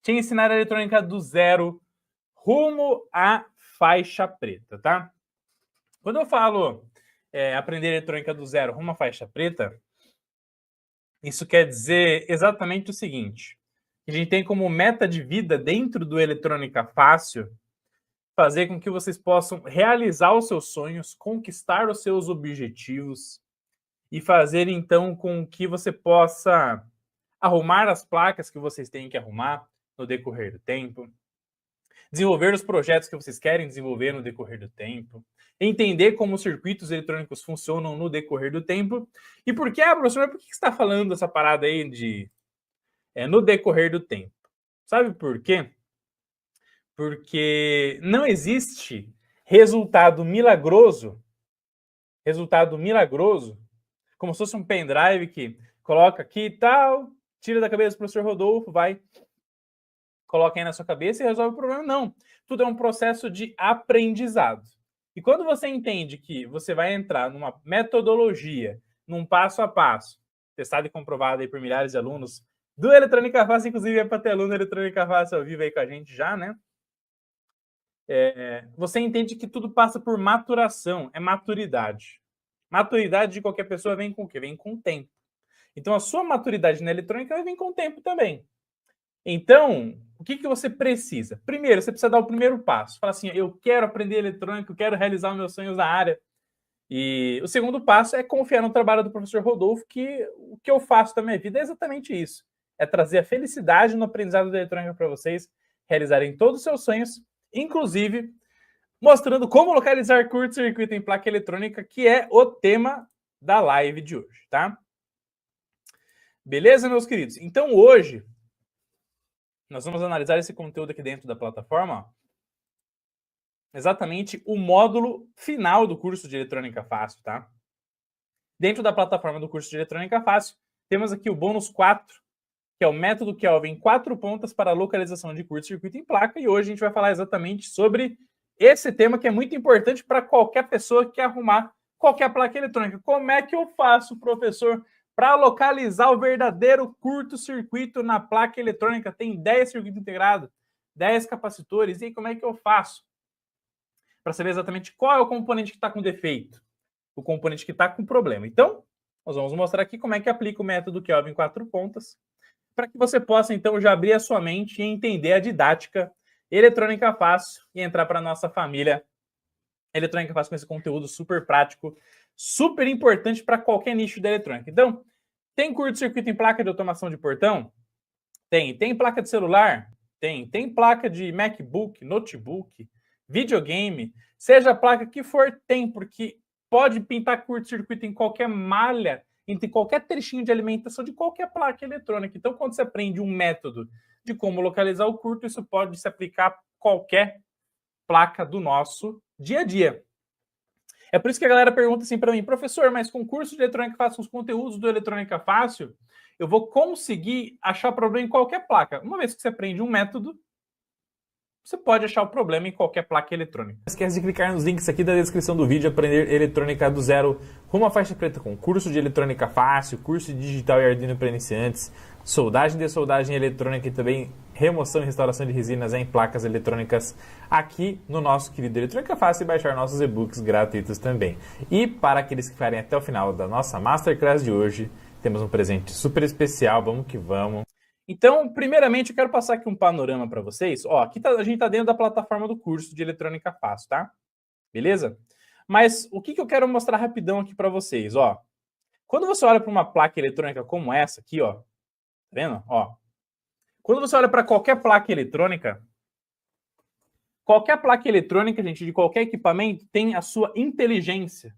te ensinar a eletrônica do zero rumo à faixa preta, tá? Quando eu falo aprender eletrônica do zero rumo à faixa preta, isso quer dizer exatamente o seguinte: a gente tem como meta de vida dentro do Eletrônica Fácil fazer com que vocês possam realizar os seus sonhos, conquistar os seus objetivos e fazer então com que você possa arrumar as placas que vocês têm que arrumar no decorrer do tempo, desenvolver os projetos que vocês querem desenvolver no decorrer do tempo, entender como os circuitos eletrônicos funcionam no decorrer do tempo. E por que, professor, por que você está falando essa parada aí de no decorrer do tempo? Sabe por quê? Porque não existe resultado milagroso, como se fosse um pendrive que coloca aqui e tal, tira da cabeça do professor Rodolfo, vai, coloca aí na sua cabeça e resolve o problema. Não, tudo é um processo de aprendizado. E quando você entende que você vai entrar numa metodologia, num passo a passo, testado e comprovado aí por milhares de alunos do Eletrônica Fácil, inclusive é para ter aluno Eletrônica Fácil ao vivo aí com a gente já, né? Você entende que tudo passa por maturação, é maturidade. Maturidade de qualquer pessoa vem com o quê? Vem com o tempo. Então, a sua maturidade na eletrônica vem com o tempo também. Então, o que você precisa? Primeiro, você precisa dar o primeiro passo. Fala assim, eu quero aprender eletrônica, eu quero realizar os meus sonhos na área. E o segundo passo é confiar no trabalho do professor Rodolfo, que o que eu faço da minha vida é exatamente isso. É trazer a felicidade no aprendizado da eletrônica para vocês realizarem todos os seus sonhos, inclusive mostrando como localizar curto-circuito em placa eletrônica, que é o tema da live de hoje, tá? Beleza, meus queridos? Então, hoje, nós vamos analisar esse conteúdo aqui dentro da plataforma, exatamente o módulo final do curso de Eletrônica Fácil, tá? Dentro da plataforma do curso de Eletrônica Fácil, temos aqui o bônus 4, que é o método Kelvin 4 pontas para a localização de curto-circuito em placa, e hoje a gente vai falar exatamente sobre esse tema que é muito importante para qualquer pessoa que quer arrumar qualquer placa eletrônica. Como é que eu faço, professor, para localizar o verdadeiro curto-circuito na placa eletrônica? Tem 10 circuitos integrados, 10 capacitores, e aí como é que eu faço? Para saber exatamente qual é o componente que está com defeito, o componente que está com problema. Então, nós vamos mostrar aqui como é que aplica o método Kelvin 4 pontas, para que você possa, então, já abrir a sua mente e entender a didática Eletrônica Fácil e entrar para a nossa família Eletrônica Fácil com esse conteúdo super prático, super importante para qualquer nicho da eletrônica. Então, tem curto-circuito em placa de automação de portão? Tem. Tem placa de celular? Tem. Tem placa de MacBook, notebook, videogame, seja a placa que for, tem, porque pode pintar curto-circuito em qualquer malha, entre qualquer trechinho de alimentação de qualquer placa eletrônica. Então, quando você aprende um método de como localizar o curto, isso pode se aplicar a qualquer placa do nosso dia a dia. É por isso que a galera pergunta assim para mim, professor, mas com o curso de Eletrônica Fácil, os conteúdos do Eletrônica Fácil, eu vou conseguir achar problema em qualquer placa. Uma vez que você aprende um método, você pode achar o problema em qualquer placa eletrônica. Não esquece de clicar nos links aqui da descrição do vídeo, aprender eletrônica do zero rumo à faixa preta com curso de eletrônica fácil, curso de digital e Arduino para iniciantes, soldagem, dessoldagem eletrônica e também remoção e restauração de resinas em placas eletrônicas aqui no nosso querido Eletrônica Fácil e baixar nossos e-books gratuitos também. E para aqueles que ficarem até o final da nossa Masterclass de hoje, temos um presente super especial, vamos que vamos. Então, primeiramente, eu quero passar aqui um panorama para vocês. Ó, aqui a gente está dentro da plataforma do curso de Eletrônica Fácil, tá? Beleza? Mas o que eu quero mostrar rapidão aqui para vocês, ó. Quando você olha para uma placa eletrônica como essa aqui, ó, tá vendo? Ó. Quando você olha para qualquer placa eletrônica, gente, de qualquer equipamento, tem a sua inteligência.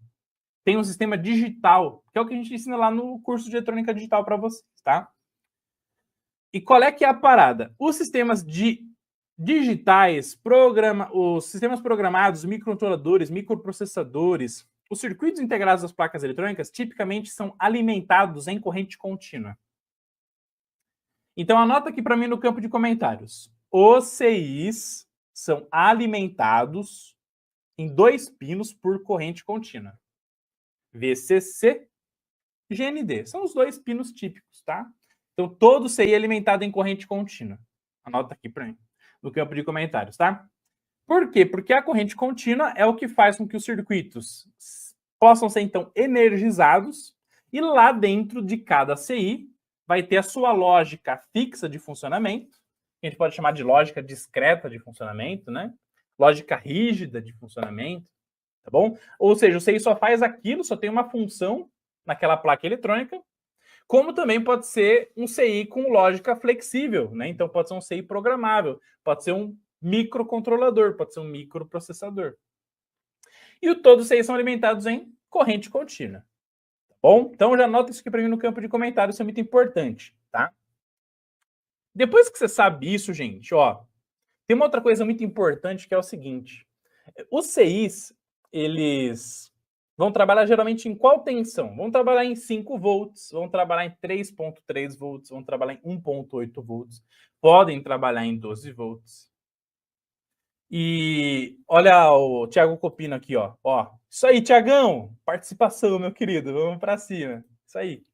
Tem um sistema digital, que é o que a gente ensina lá no curso de eletrônica digital para vocês, tá? E qual é que é a parada? Os sistemas digitais, os sistemas programados, microcontroladores, microprocessadores, os circuitos integrados das placas eletrônicas tipicamente são alimentados em corrente contínua. Então anota aqui para mim no campo de comentários. Os CIs são alimentados em 2 pinos por corrente contínua. VCC, GND. São os 2 pinos típicos, tá? Então todo CI é alimentado em corrente contínua. Anota aqui para mim, no campo de comentários, tá? Por quê? Porque a corrente contínua é o que faz com que os circuitos possam ser, então, energizados e lá dentro de cada CI vai ter a sua lógica fixa de funcionamento, que a gente pode chamar de lógica discreta de funcionamento, né? Lógica rígida de funcionamento, tá bom? Ou seja, o CI só faz aquilo, só tem uma função naquela placa eletrônica, como também pode ser um CI com lógica flexível, né? Então pode ser um CI programável, pode ser um microcontrolador, pode ser um microprocessador. E todos os CIs são alimentados em corrente contínua. Tá bom? Então já anota isso aqui para mim no campo de comentários, isso é muito importante, tá? Depois que você sabe isso, gente, ó, tem uma outra coisa muito importante que é o seguinte. Os CIs, eles vão trabalhar geralmente em qual tensão? Vão trabalhar em 5 volts, vão trabalhar em 3.3 volts, vão trabalhar em 1.8 volts, podem trabalhar em 12 volts. E olha o Thiago Copino aqui, ó. Isso aí, Thiagão, participação, meu querido, vamos para cima. Isso aí.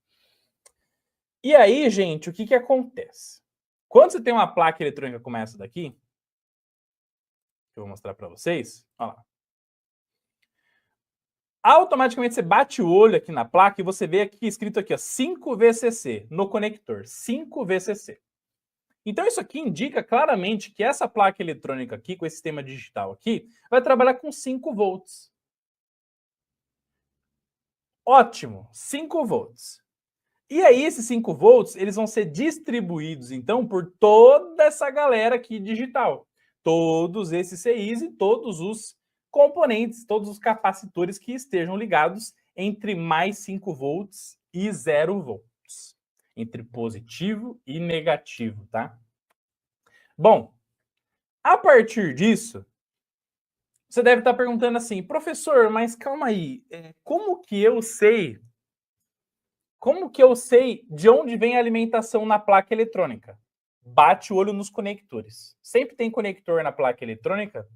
E aí, gente, o que que acontece? Quando você tem uma placa eletrônica como essa daqui, que eu vou mostrar para vocês, olha lá. Automaticamente você bate o olho aqui na placa e você vê aqui escrito aqui, ó, 5VCC no conector, 5VCC. Então isso aqui indica claramente que essa placa eletrônica aqui, com esse sistema digital aqui, vai trabalhar com 5 volts. Ótimo, 5 volts. E aí esses 5 volts, eles vão ser distribuídos então por toda essa galera aqui digital. Todos esses CIs e todos os componentes, todos os capacitores que estejam ligados entre mais 5 volts e 0 volts. Entre positivo e negativo, tá? Bom, a partir disso, você deve estar perguntando assim, professor, mas calma aí, como que eu sei de onde vem a alimentação na placa eletrônica? Bate o olho nos conectores. Sempre tem conector na placa eletrônica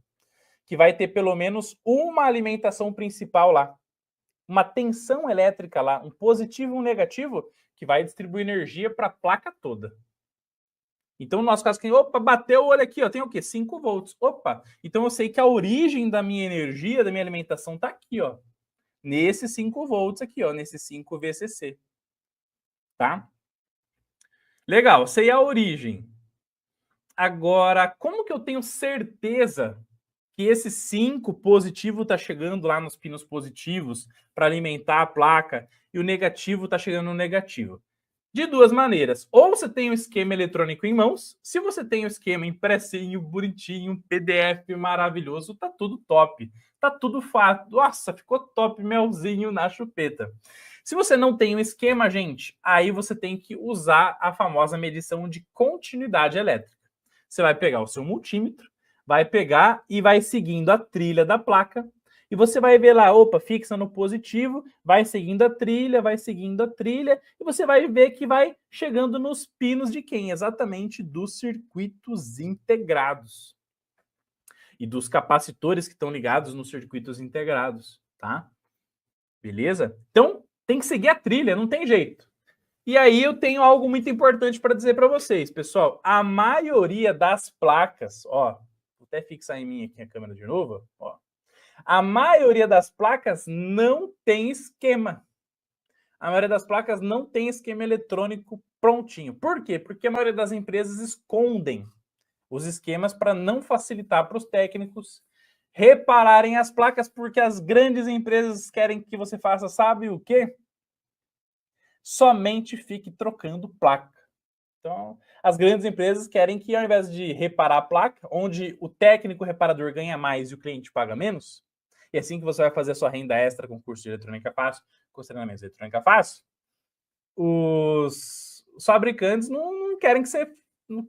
que vai ter pelo menos uma alimentação principal lá. Uma tensão elétrica lá, um positivo e um negativo, que vai distribuir energia para a placa toda. Então, no nosso caso, opa, bateu o olho aqui, ó, tem o quê? 5 volts. Opa, então eu sei que a origem da minha energia, da minha alimentação, está aqui, ó. Nesses 5 volts aqui, ó, nesse 5 VCC. Tá? Legal, sei a origem. Agora, como que eu tenho certeza que esse 5 positivo está chegando lá nos pinos positivos para alimentar a placa e o negativo está chegando no negativo? De duas maneiras. Ou você tem um esquema eletrônico em mãos. Se você tem um esquema impressinho, bonitinho, PDF maravilhoso, tá tudo top. Tá tudo fácil. Nossa, ficou top, melzinho na chupeta. Se você não tem um esquema, gente, aí você tem que usar a famosa medição de continuidade elétrica. Você vai pegar o seu multímetro, vai pegar e vai seguindo a trilha da placa, e você vai ver lá, opa, fixa no positivo, vai seguindo a trilha, e você vai ver que vai chegando nos pinos de quem? Exatamente dos circuitos integrados. E dos capacitores que estão ligados nos circuitos integrados, tá? Beleza? Então, tem que seguir a trilha, não tem jeito. E aí eu tenho algo muito importante para dizer para vocês, pessoal. A maioria das placas, ó, vou até fixar em mim aqui a câmera de novo, ó. A maioria das placas não tem esquema. A maioria das placas não tem esquema eletrônico prontinho. Por quê? Porque a maioria das empresas escondem os esquemas para não facilitar para os técnicos repararem as placas, porque as grandes empresas querem que você faça, sabe o quê? Somente fique trocando placa. Então, as grandes empresas querem que, ao invés de reparar a placa, onde o técnico reparador ganha mais e o cliente paga menos, e assim que você vai fazer a sua renda extra com o curso de eletrônica fácil, com os treinamentos de eletrônica fácil, os fabricantes não querem que você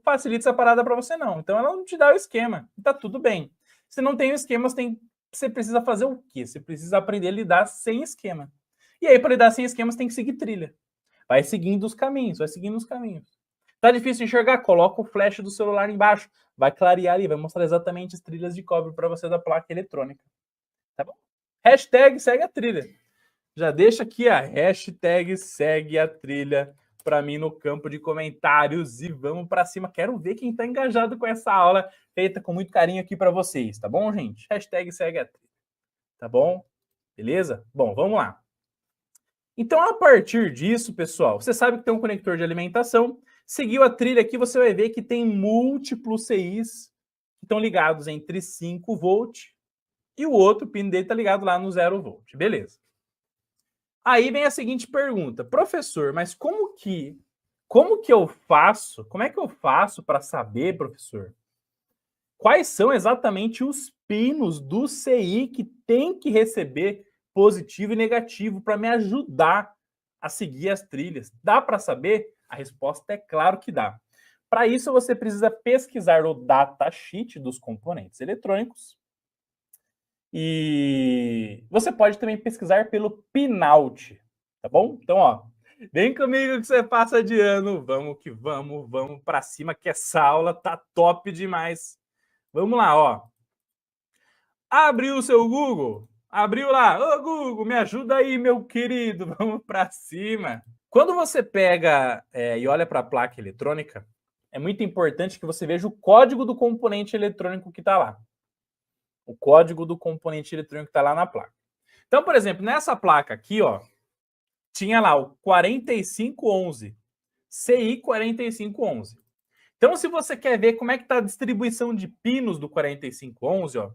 facilite essa parada para você, não. Então, ela não te dá o esquema. E tá tudo bem. Se não tem o esquema, você precisa fazer o quê? Você precisa aprender a lidar sem esquema. E aí, para lidar sem esquema, você tem que seguir trilha. Vai seguindo os caminhos, vai seguindo os caminhos. Tá difícil de enxergar? Coloca o flash do celular embaixo. Vai clarear ali, vai mostrar exatamente as trilhas de cobre para você da placa eletrônica. Tá bom? Hashtag segue a trilha. Já deixa aqui a hashtag segue a trilha para mim no campo de comentários e vamos para cima. Quero ver quem está engajado com essa aula feita com muito carinho aqui para vocês, tá bom, gente? Hashtag segue a trilha, tá bom? Beleza? Bom, vamos lá. Então, a partir disso, pessoal, você sabe que tem um conector de alimentação. Seguiu a trilha aqui, você vai ver que tem múltiplos CIs que estão ligados entre 5 volt e o outro pino dele está ligado lá no 0 volt. Beleza. Aí vem a seguinte pergunta. Professor, mas como que eu faço? Como é que eu faço para saber, professor, quais são exatamente os pinos do CI que tem que receber positivo e negativo para me ajudar a seguir as trilhas? Dá para saber? A resposta é claro que dá. Para isso, você precisa pesquisar o datasheet dos componentes eletrônicos. E você pode também pesquisar pelo pinout, tá bom? Então, ó, vem comigo que você passa de ano. Vamos que vamos, vamos para cima que essa aula tá top demais. Vamos lá, ó. Abriu o seu Google? Abriu lá. Ô, Google, me ajuda aí, meu querido. Vamos para cima. Quando você pega e olha para a placa eletrônica, é muito importante que você veja o código do componente eletrônico que está lá. O código do componente eletrônico que está lá na placa. Então, por exemplo, nessa placa aqui, ó, tinha lá o 4511, CI 4511. Então, se você quer ver como é que está a distribuição de pinos do 4511, ó,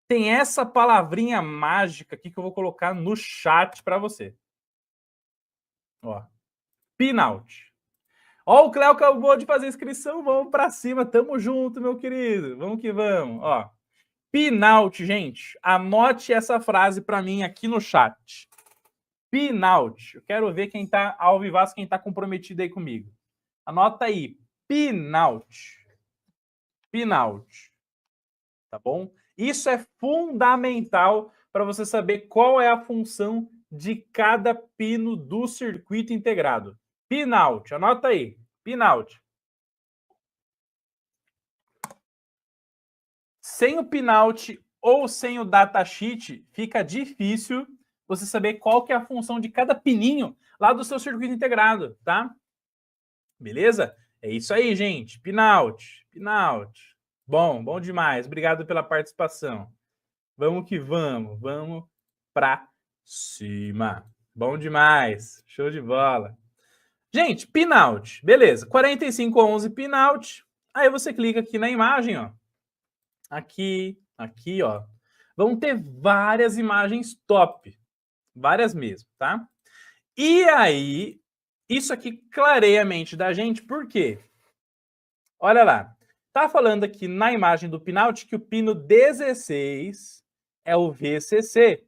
tem essa palavrinha mágica aqui que eu vou colocar no chat para você. Ó, pinout. Ó, o Cléo acabou de fazer inscrição, vamos para cima, tamo junto, meu querido. Vamos que vamos, ó. Pinout, gente, anote essa frase para mim aqui no chat. Pinout. Eu quero ver quem tá ao vivaço, quem tá comprometido aí comigo. Anota aí. Pinout. Pinout. Tá bom? Isso é fundamental para você saber qual é a função de cada pino do circuito integrado. Pinout. Anota aí. Pinout. Sem o pinout ou sem o datasheet, fica difícil você saber qual que é a função de cada pininho lá do seu circuito integrado, tá? Beleza? É isso aí, gente. Pinout, pinout. Bom demais. Obrigado pela participação. Vamos que vamos. Vamos pra cima. Bom demais. Show de bola. Gente, pinout. Beleza. 4511 pinout. Aí você clica aqui na imagem, ó. Aqui, ó. Vão ter várias imagens top. Várias mesmo, tá? E aí, isso aqui clareia a mente da gente, por quê? Olha lá. Tá falando aqui na imagem do pinout que o pino 16 é o VCC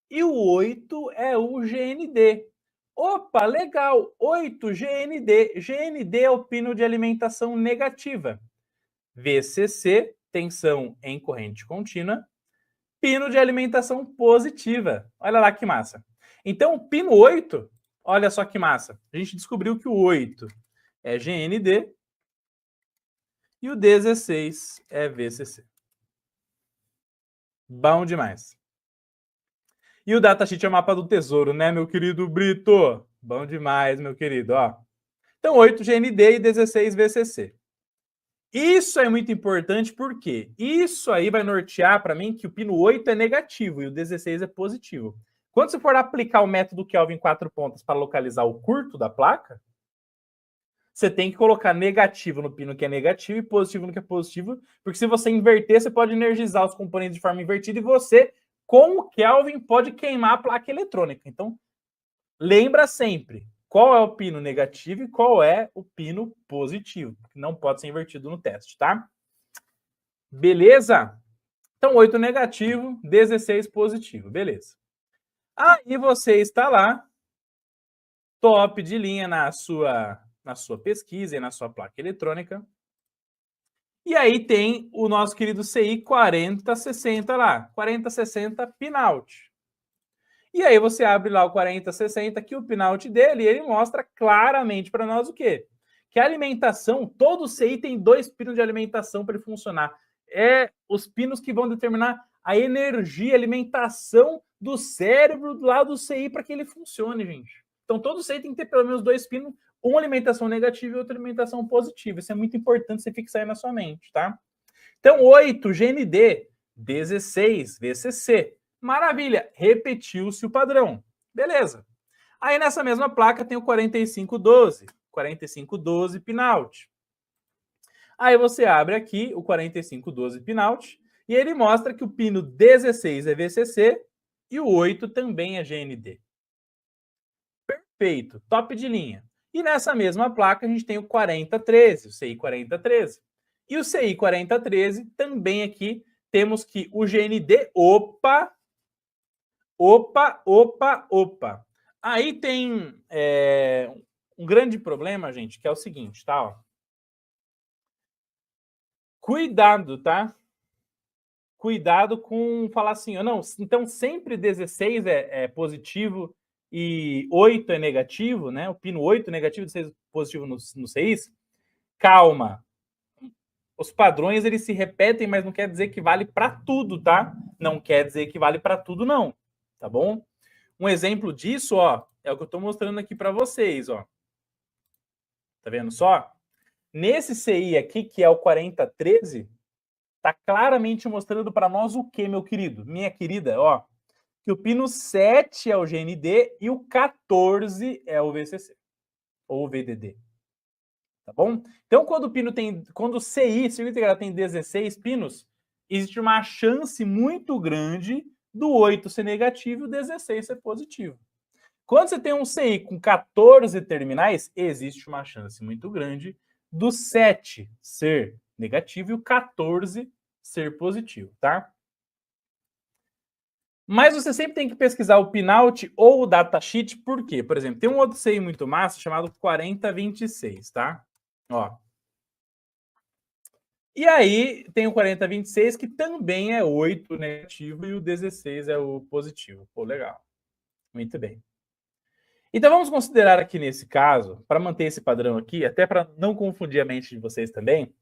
e o 8 é o GND. Opa, legal! 8 GND. GND é o pino de alimentação negativa. VCC, tensão em corrente contínua. Pino de alimentação positiva. Olha lá que massa. Então, o pino 8, olha só que massa. A gente descobriu que o 8 é GND e o 16 é VCC. Bom demais. E o datasheet é o mapa do tesouro, né, meu querido Brito? Bom demais, meu querido. Ó. Então, 8 GND e 16 VCC. Isso é muito importante porque isso aí vai nortear para mim que o pino 8 é negativo e o 16 é positivo. Quando você for aplicar o método Kelvin 4 pontas para localizar o curto da placa, você tem que colocar negativo no pino que é negativo e positivo no que é positivo, porque se você inverter, você pode energizar os componentes de forma invertida e você, com o Kelvin, pode queimar a placa eletrônica. Então, lembra sempre qual é o pino negativo e qual é o pino positivo, que não pode ser invertido no teste, tá? Beleza? Então, 8 negativo, 16 positivo, beleza. Aí você está lá, top de linha na sua pesquisa e na sua placa eletrônica. E aí tem o nosso querido CI 4060 lá, 4060 pinout. E aí você abre lá o 4060, aqui o pinout dele, e ele mostra claramente para nós o quê? Que a alimentação, todo CI tem 2 pinos de alimentação para ele funcionar. É os pinos que vão determinar a energia, a alimentação do cérebro lá do CI para que ele funcione, gente. Então, todo CI tem que ter pelo menos 2 pinos, uma alimentação negativa e outra alimentação positiva. Isso é muito importante você fixar aí na sua mente, tá? Então, 8, GND, 16, VCC. Maravilha, repetiu-se o padrão. Beleza. Aí, nessa mesma placa, tem o 4512. 4512 pinout. Aí você abre aqui o 4512 pinout e ele mostra que o pino 16 é VCC e o 8 também é GND. Perfeito, top de linha. E nessa mesma placa a gente tem o 4013, o CI 4013. E o CI 4013 também aqui temos que o GND, opa. Aí tem um grande problema, gente, que é o seguinte, tá? Ó. Cuidado, tá? Cuidado com falar assim, não, então sempre 16 é positivo e 8 é negativo, né? O pino 8 é negativo e 16 positivo no 6. Calma. Os padrões, eles se repetem, mas não quer dizer que vale para tudo, tá? Não quer dizer que vale para tudo, não. Tá bom? Um exemplo disso, ó, é o que eu estou mostrando aqui para vocês, ó. Tá vendo só? Nesse CI aqui, que é o 4013, tá claramente mostrando para nós o que, meu querido? Minha querida, ó, que o pino 7 é o GND e o 14 é o VCC, ou o VDD. Tá bom? Então, quando o CI, circuito integrado, tem 16 pinos, existe uma chance muito grande do 8 ser negativo e o 16 ser positivo. Quando você tem um CI com 14 terminais, existe uma chance muito grande do 7 ser negativo e o 14 ser positivo, tá? Mas você sempre tem que pesquisar o pinout ou o datasheet, por quê? Por exemplo, tem um outro CI muito massa chamado 4026, tá? Ó. E aí tem o 4026, que também é 8 negativo e o 16 é o positivo. Pô, legal. Muito bem. Então vamos considerar aqui nesse caso, para manter esse padrão aqui, até para não confundir a mente de vocês também,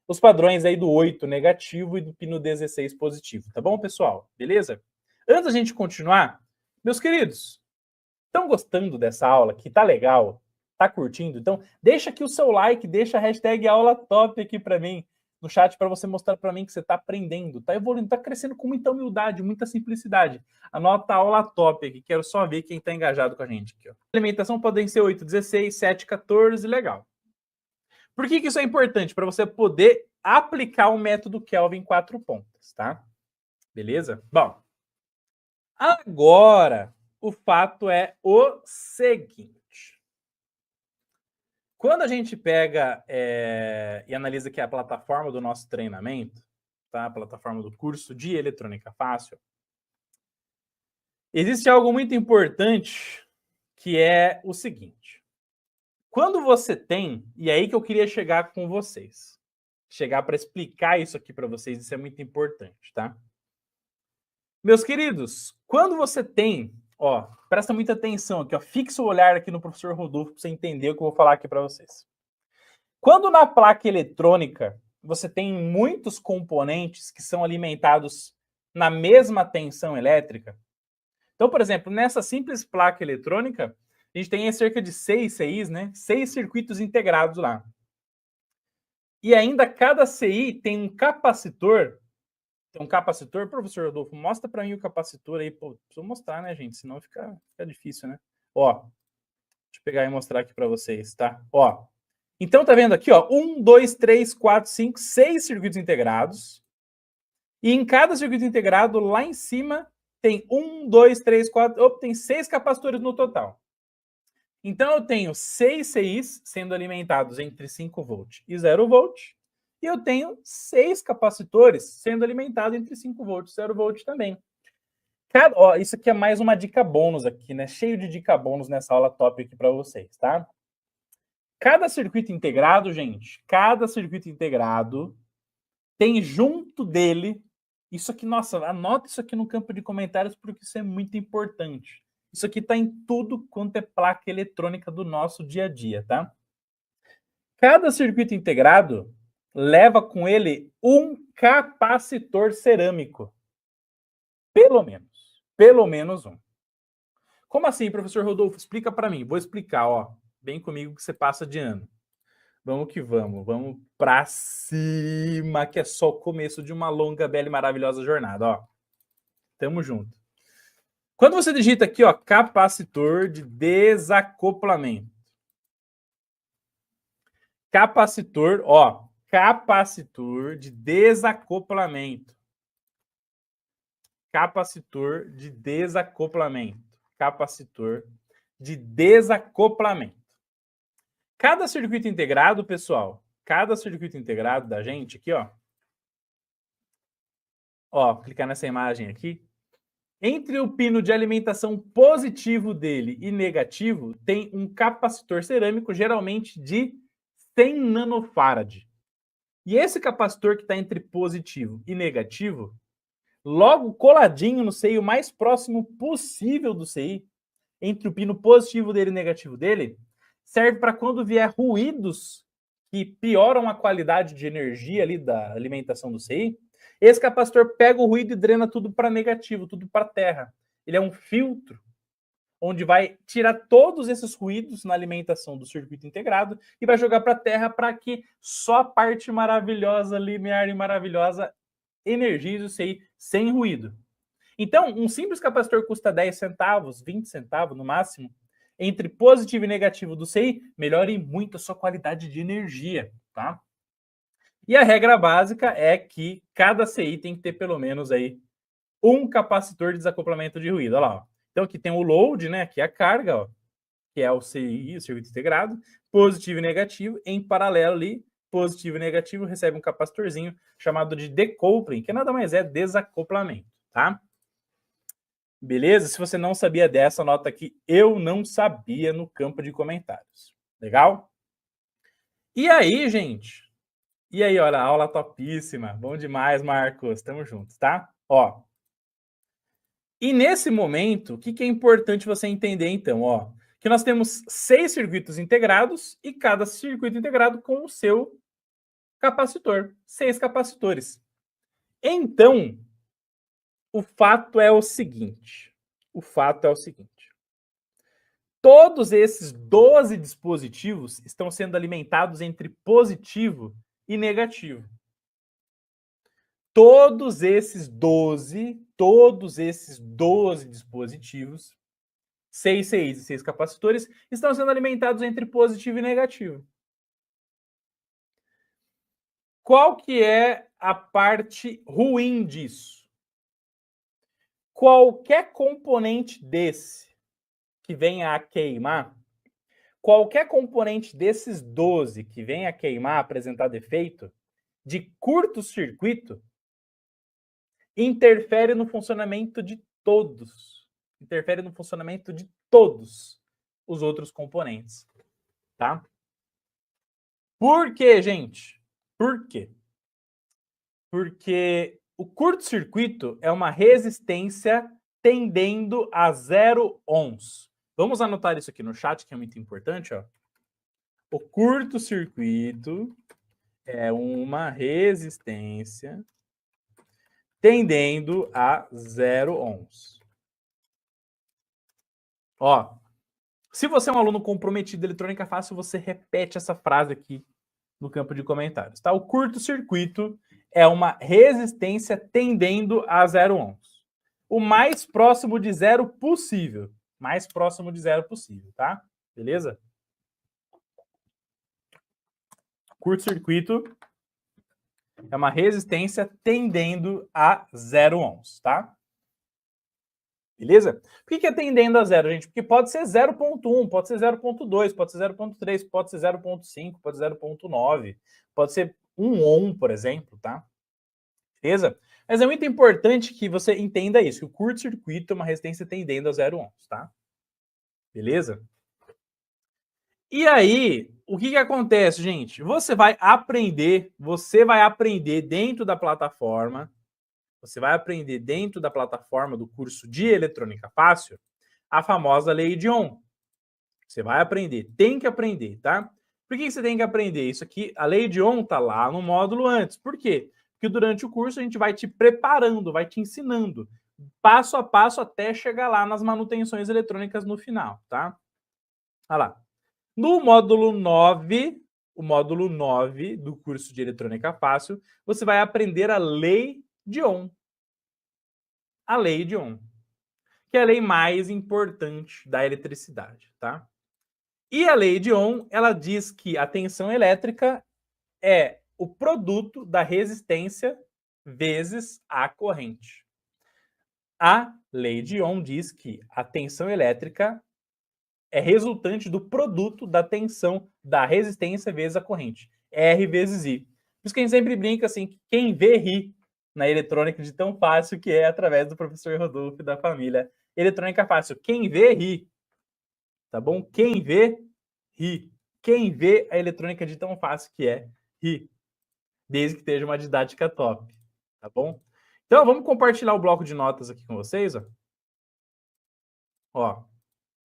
os padrões aí do 8 negativo e do pino 16 positivo, tá bom, pessoal? Beleza? Antes da gente continuar, meus queridos, estão gostando dessa aula aqui? Tá legal? Tá curtindo? Então deixa aqui o seu like, deixa a hashtag aula top aqui para mim no chat para você mostrar para mim que você está aprendendo, está evoluindo, está crescendo com muita humildade, muita simplicidade. Anota a aula top aqui, quero só ver quem está engajado com a gente aqui. Ó. Alimentação podem ser 8, 16, 7, 14, legal. Por que isso é importante? Para você poder aplicar o método Kelvin em 4 pontas, tá? Beleza? Bom, agora o fato é o seguinte. Quando a gente pega e analisa aqui a plataforma do nosso treinamento, tá? A plataforma do curso de Eletrônica Fácil, existe algo muito importante que é o seguinte. Quando você tem, e é aí que eu queria chegar com vocês, chegar para explicar isso aqui para vocês, isso é muito importante, tá? Meus queridos, quando você tem, ó, presta muita atenção aqui, ó, fixa o olhar aqui no professor Rodolfo para você entender o que eu vou falar aqui para vocês. Quando na placa eletrônica você tem muitos componentes que são alimentados na mesma tensão elétrica, então, por exemplo, nessa simples placa eletrônica, a gente tem cerca de 6 CIs, né? 6 circuitos integrados lá. E ainda cada CI tem um capacitor. Tem um capacitor, professor Rodolfo, mostra para mim o capacitor aí. Pô, preciso mostrar, né, gente? Senão fica difícil, né? Ó, deixa eu pegar e mostrar aqui para vocês, tá? Ó, então tá vendo aqui, ó, 1, 2, 3, 4, 5, 6 circuitos integrados. E em cada circuito integrado, lá em cima, tem 1, 2, 3, 4, tem 6 capacitores no total. Então eu tenho 6 CIs sendo alimentados entre 5 volts e 0 volt. E eu tenho 6 capacitores sendo alimentados entre 5 volts e 0 volt também. Isso aqui é mais uma dica bônus aqui, né? Cheio de dica bônus nessa aula top aqui para vocês, tá? Cada circuito integrado, gente, cada circuito integrado tem junto dele, isso aqui, nossa, anota isso aqui no campo de comentários porque isso é muito importante. Isso aqui está em tudo quanto é placa eletrônica do nosso dia a dia, tá? Cada circuito integrado leva com ele um capacitor cerâmico. Pelo menos um. Como assim, professor Rodolfo? Explica para mim. Vou explicar, ó. Vem comigo que você passa de ano. Vamos que vamos. Vamos para cima, que é só o começo de uma longa, bela e maravilhosa jornada, ó. Tamo junto. Quando você digita aqui, ó, capacitor de desacoplamento. Capacitor, ó, capacitor de desacoplamento. Capacitor de desacoplamento. Capacitor de desacoplamento. Cada circuito integrado, pessoal, cada circuito integrado da gente aqui, ó, clicar nessa imagem aqui, entre o pino de alimentação positivo dele e negativo, tem um capacitor cerâmico, geralmente de 100 nanofarad. E esse capacitor que está entre positivo e negativo, logo coladinho no CI, o mais próximo possível do CI, entre o pino positivo dele e negativo dele, serve para quando vier ruídos que pioram a qualidade de energia ali da alimentação do CI, esse capacitor pega o ruído e drena tudo para negativo, tudo para a terra. Ele é um filtro onde vai tirar todos esses ruídos na alimentação do circuito integrado e vai jogar para a terra para que só a parte maravilhosa, linear e maravilhosa energize o CI sem ruído. Então, um simples capacitor custa 10 centavos, 20 centavos no máximo. Entre positivo e negativo do CI, melhore muito a sua qualidade de energia, tá? E a regra básica é que cada CI tem que ter pelo menos aí um capacitor de desacoplamento de ruído. Olha lá, ó. Então aqui tem o load, né? Aqui é a carga, ó, que é o CI, o circuito integrado, positivo e negativo. Em paralelo ali, positivo e negativo, recebe um capacitorzinho chamado de decoupling, que nada mais é desacoplamento, tá? Beleza? Se você não sabia dessa, anota aqui, eu não sabia, no campo de comentários. Legal? E aí, gente? E aí, olha, aula topíssima. Bom demais, Marcos. Tamo juntos, tá? Ó. E nesse momento, o que é importante você entender, então? Ó, que nós temos 6 circuitos integrados e cada circuito integrado com o seu capacitor. 6 capacitores. Então, o fato é o seguinte. Todos esses 12 dispositivos estão sendo alimentados entre positivo e negativo. Todos esses 12 dispositivos, 6 CIs e 6 capacitores, estão sendo alimentados entre positivo e negativo. Qual que é a parte ruim disso? Qualquer componente desse que venha a queimar, qualquer componente desses 12 que venha a queimar, apresentar defeito, de curto-circuito, interfere no funcionamento de todos. Interfere no funcionamento de todos os outros componentes, tá? Por quê, gente? Por quê? Porque o curto-circuito é uma resistência tendendo a 0 ohms. Vamos anotar isso aqui no chat, que é muito importante, ó. O curto-circuito é uma resistência tendendo a 0 ohms. Ó, se você é um aluno comprometido em eletrônica fácil, você repete essa frase aqui no campo de comentários, tá? O curto-circuito é uma resistência tendendo a 0 ohms. O mais próximo de zero possível. Mais próximo de zero possível, tá? Beleza? Curto-circuito é uma resistência tendendo a 0 ohms, tá? Beleza? Por que é tendendo a zero, gente? Porque pode ser 0.1, pode ser 0.2, pode ser 0.3, pode ser 0.5, pode ser 0.9, pode ser 1 ohm, por exemplo, tá? Beleza? Mas é muito importante que você entenda isso, que o curto-circuito é uma resistência tendendo a 0 ohms, tá? Beleza? E aí, o que acontece, gente? Você vai aprender dentro da plataforma, do curso de Eletrônica Fácil, a famosa lei de Ohm. Você vai aprender, tem que aprender, tá? Por que você tem que aprender? Isso aqui, a lei de Ohm tá lá no módulo antes. Por quê? Porque durante o curso a gente vai te preparando, vai te ensinando passo a passo até chegar lá nas manutenções eletrônicas no final, tá? Olha lá. No módulo 9, o módulo 9 do curso de Eletrônica Fácil, você vai aprender a lei de Ohm. A lei de Ohm, que é a lei mais importante da eletricidade, tá? E a lei de Ohm, ela diz que a tensão elétrica é o produto da resistência vezes a corrente. A lei de Ohm diz que a tensão elétrica é resultante do produto da tensão da resistência vezes a corrente. R vezes I. Por isso que a gente sempre brinca assim, quem vê ri na eletrônica de tão fácil que é através do professor Rodolfo e da família Eletrônica Fácil. Quem vê ri, tá bom? Quem vê ri. Quem vê a eletrônica de tão fácil que é ri. Desde que esteja uma didática top, tá bom? Então, vamos compartilhar o bloco de notas aqui com vocês, ó. Ó,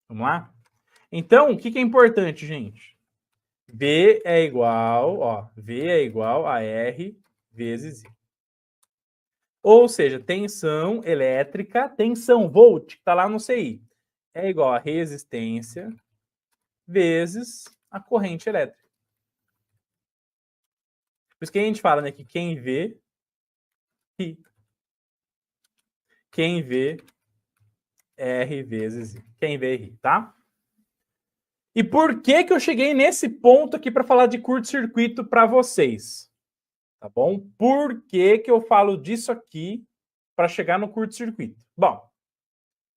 vamos lá? Então, o que é importante, gente? V é igual, ó, V é igual a R vezes I. Ou seja, tensão elétrica, tensão volt, que está lá no CI, é igual a resistência vezes a corrente elétrica. Por isso que a gente fala, né, que quem vê, ri. Quem vê, R vezes I. Quem vê, ri, tá? E por que que eu cheguei nesse ponto aqui para falar de curto-circuito para vocês? Tá bom? Por que que eu falo disso aqui para chegar no curto-circuito? Bom,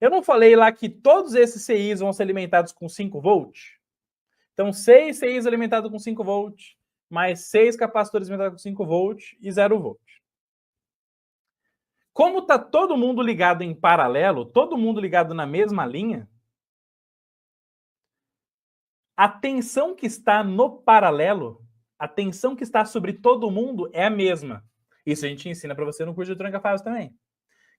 eu não falei lá que todos esses CIs vão ser alimentados com 5 volts? Então, 6 CIs alimentados com 5 volts, mais 6 capacitores alimentados com 5 volts e 0 volt. Como está todo mundo ligado em paralelo, todo mundo ligado na mesma linha, a tensão que está no paralelo, a tensão que está sobre todo mundo é a mesma. Isso a gente ensina para você no curso de eletrônica fácil também.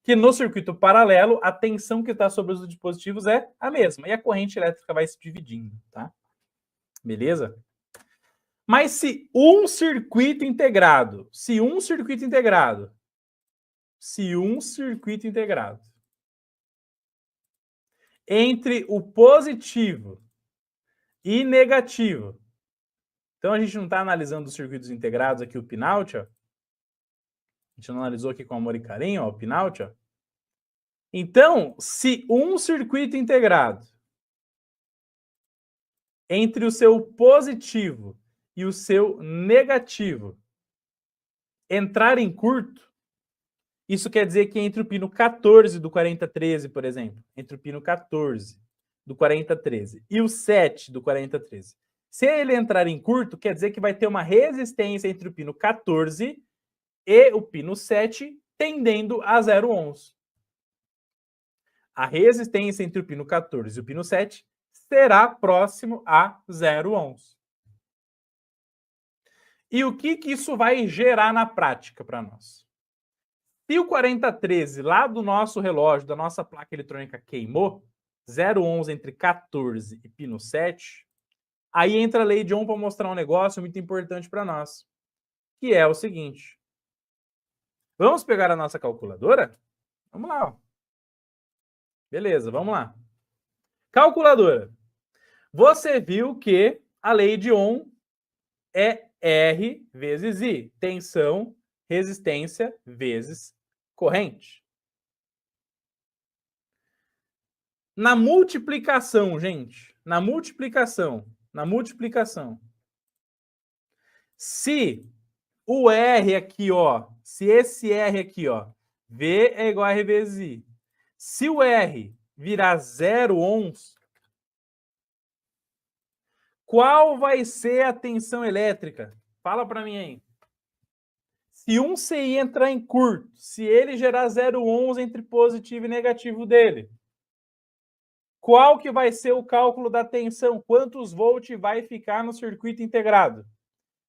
Que no circuito paralelo, a tensão que está sobre os dispositivos é a mesma. E a corrente elétrica vai se dividindo, tá? Beleza? Mas se um circuito integrado entre o positivo e negativo. Então a gente não está analisando os circuitos integrados aqui, o pinout, ó. A gente não analisou aqui com amor e carinho, ó, o pinout, ó. Então, se um circuito integrado entre o seu positivo e o seu negativo entrar em curto, isso quer dizer que entre o pino 14 do 4013, por exemplo, entre o pino 14 do 4013 e o 7 do 4013, se ele entrar em curto, quer dizer que vai ter uma resistência entre o pino 14 e o pino 7 tendendo a 0 ohms. A resistência entre o pino 14 e o pino 7 será próximo a 0 ohms. E o que isso vai gerar na prática para nós? Se o 4013 lá do nosso relógio, da nossa placa eletrônica queimou, 0 ohms entre 14 e pino 7, aí entra a lei de Ohm para mostrar um negócio muito importante para nós, que é o seguinte. Vamos pegar a nossa calculadora? Vamos lá. Ó. Beleza, vamos lá. Calculadora. Você viu que a lei de Ohm é R vezes I. Tensão, resistência vezes corrente. Na multiplicação, gente, na multiplicação, se o R aqui, ó, se esse R aqui, ó, V é igual a R vezes I, se o R virar 0 ohms, qual vai ser a tensão elétrica? Fala para mim aí. Se um CI entrar em curto, se ele gerar 0 ohms entre positivo e negativo dele, qual que vai ser o cálculo da tensão? Quantos volts vai ficar no circuito integrado?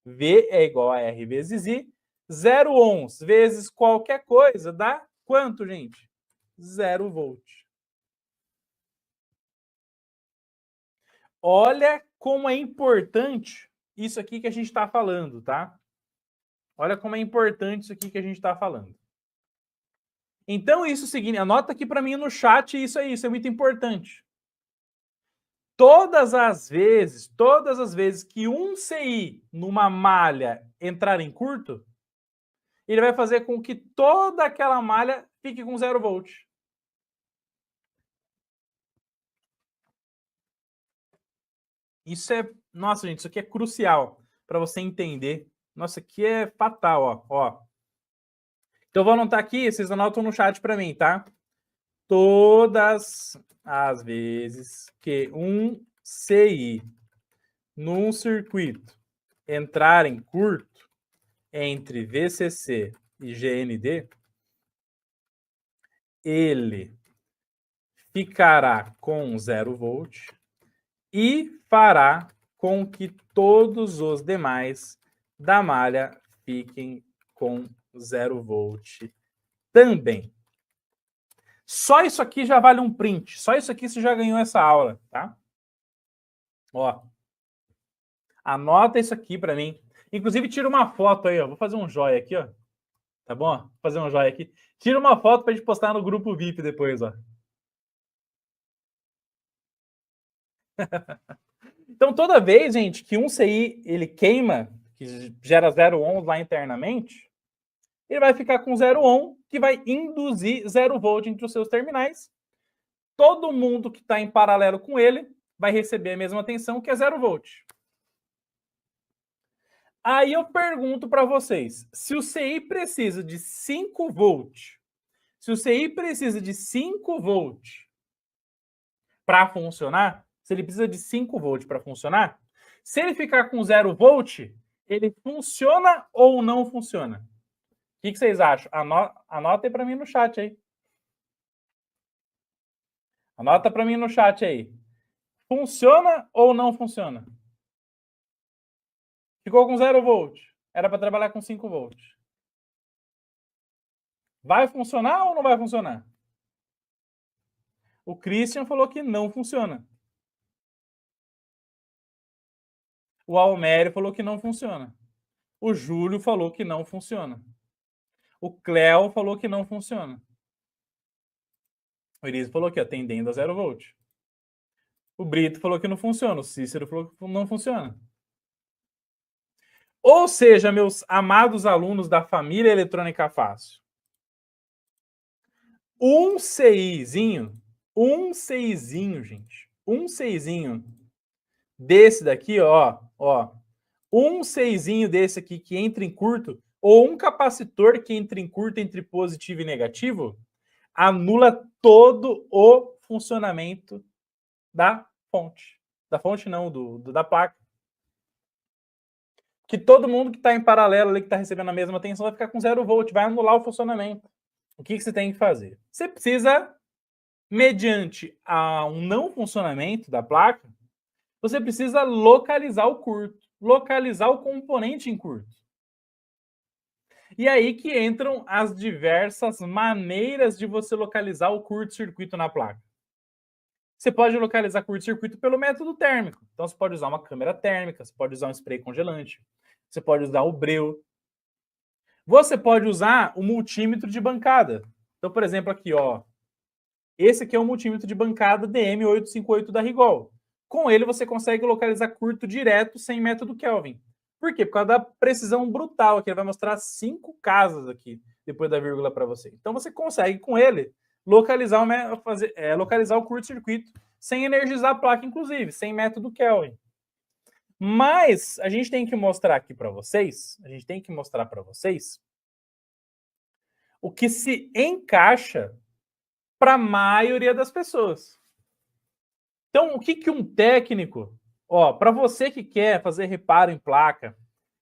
V é igual a R vezes I. 0 ohms vezes qualquer coisa dá quanto, gente? 0 volt. Olha como é importante isso aqui que a gente está falando, tá? Olha como é importante isso aqui que a gente está falando. Então, isso seguinte, anota aqui para mim no chat isso é muito importante. Todas as vezes que um CI numa malha entrar em curto, ele vai fazer com que toda aquela malha fique com 0 volt. Isso é, nossa gente, isso aqui é crucial para você entender. Nossa, aqui é fatal, ó. Então eu vou anotar aqui, vocês anotam no chat para mim, tá? Todas as vezes que um CI num circuito entrar em curto entre VCC e GND, ele ficará com 0 volt e fará com que todos os demais da malha fiquem com 0 volt também. Só isso aqui já vale um print. Só isso aqui você já ganhou essa aula, tá? Ó. Anota isso aqui para mim. Inclusive, tira uma foto aí, ó. Vou fazer um joia aqui, ó. Tá bom? Vou fazer um joia aqui. Tira uma foto pra gente postar no grupo VIP depois, ó. Então, toda vez, gente, que um CI ele queima, que gera 0 ohms lá internamente, ele vai ficar com 0 ohm, que vai induzir 0 volt entre os seus terminais. Todo mundo que está em paralelo com ele vai receber a mesma tensão, que é 0 volt. Aí eu pergunto para vocês, se o CI precisa de 5 volt, se o CI precisa de 5 volt para funcionar, se ele precisa de 5 volt para funcionar, se ele ficar com 0 volt, ele funciona ou não funciona? O que vocês acham? Anota aí para mim no chat aí. Anota para mim no chat aí. Funciona ou não funciona? Ficou com 0 volt. Era para trabalhar com 5 volts. Vai funcionar ou não vai funcionar? O Christian falou que não funciona. O Almério falou que não funciona. O Júlio falou que não funciona. O Cléo falou que não funciona. O Iris falou que atendendo a 0 volt. O Brito falou que não funciona. O Cícero falou que não funciona. Ou seja, meus amados alunos da família Eletrônica Fácil, um CIzinho, gente, um CIzinho desse daqui, ó, um CIzinho desse aqui que entra em curto, ou um capacitor que entra em curto entre positivo e negativo, anula todo o funcionamento da fonte. Da fonte não, da placa. Que todo mundo que está em paralelo ali, que está recebendo a mesma tensão, vai ficar com 0 volt, vai anular o funcionamento. O que você tem que fazer? Você precisa, mediante um não funcionamento da placa, você precisa localizar o curto, localizar o componente em curto. E aí que entram as diversas maneiras de você localizar o curto-circuito na placa. Você pode localizar curto-circuito pelo método térmico. Então, você pode usar uma câmera térmica, você pode usar um spray congelante, você pode usar o breu. Você pode usar o multímetro de bancada. Então, por exemplo, aqui, ó. Esse aqui é o multímetro de bancada DM858 da Rigol. Com ele, você consegue localizar curto direto sem método Kelvin. Por quê? Por causa da precisão brutal aqui. Ele vai mostrar 5 casas aqui, depois da vírgula para você. Então, você consegue, com ele, localizar o curto-circuito sem energizar a placa, inclusive, sem método Kelvin. Mas a gente tem que mostrar aqui para vocês, o que se encaixa para a maioria das pessoas. Então, o que um técnico, para você que quer fazer reparo em placa,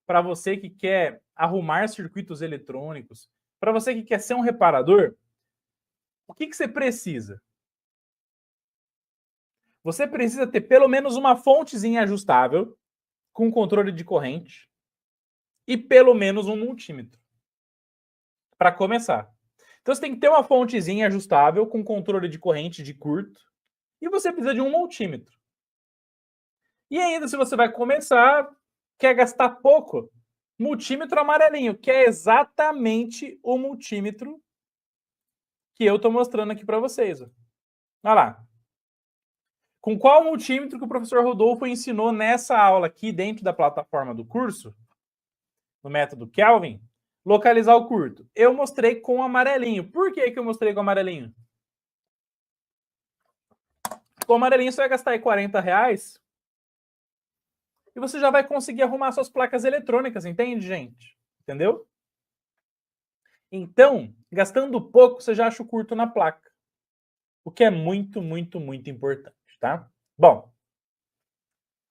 para você que quer arrumar circuitos eletrônicos, para você que quer ser um reparador, o que você precisa? Você precisa ter pelo menos uma fontezinha ajustável com controle de corrente e pelo menos um multímetro. Para começar. Então, você tem que ter uma fontezinha ajustável com controle de corrente de curto e você precisa de um multímetro. E ainda, se você vai começar, quer gastar pouco, multímetro amarelinho, que é exatamente o multímetro que eu estou mostrando aqui para vocês. Ó. Olha lá. Com qual multímetro que o professor Rodolfo ensinou nessa aula aqui dentro da plataforma do curso, no método Kelvin, localizar o curto? Eu mostrei com o amarelinho. Por que eu mostrei com o amarelinho? Com o amarelinho você vai gastar aí R$40 e você já vai conseguir arrumar suas placas eletrônicas, entende, gente? Entendeu? Então, gastando pouco, você já acha o curto na placa. O que é muito, muito, muito importante, tá? Bom,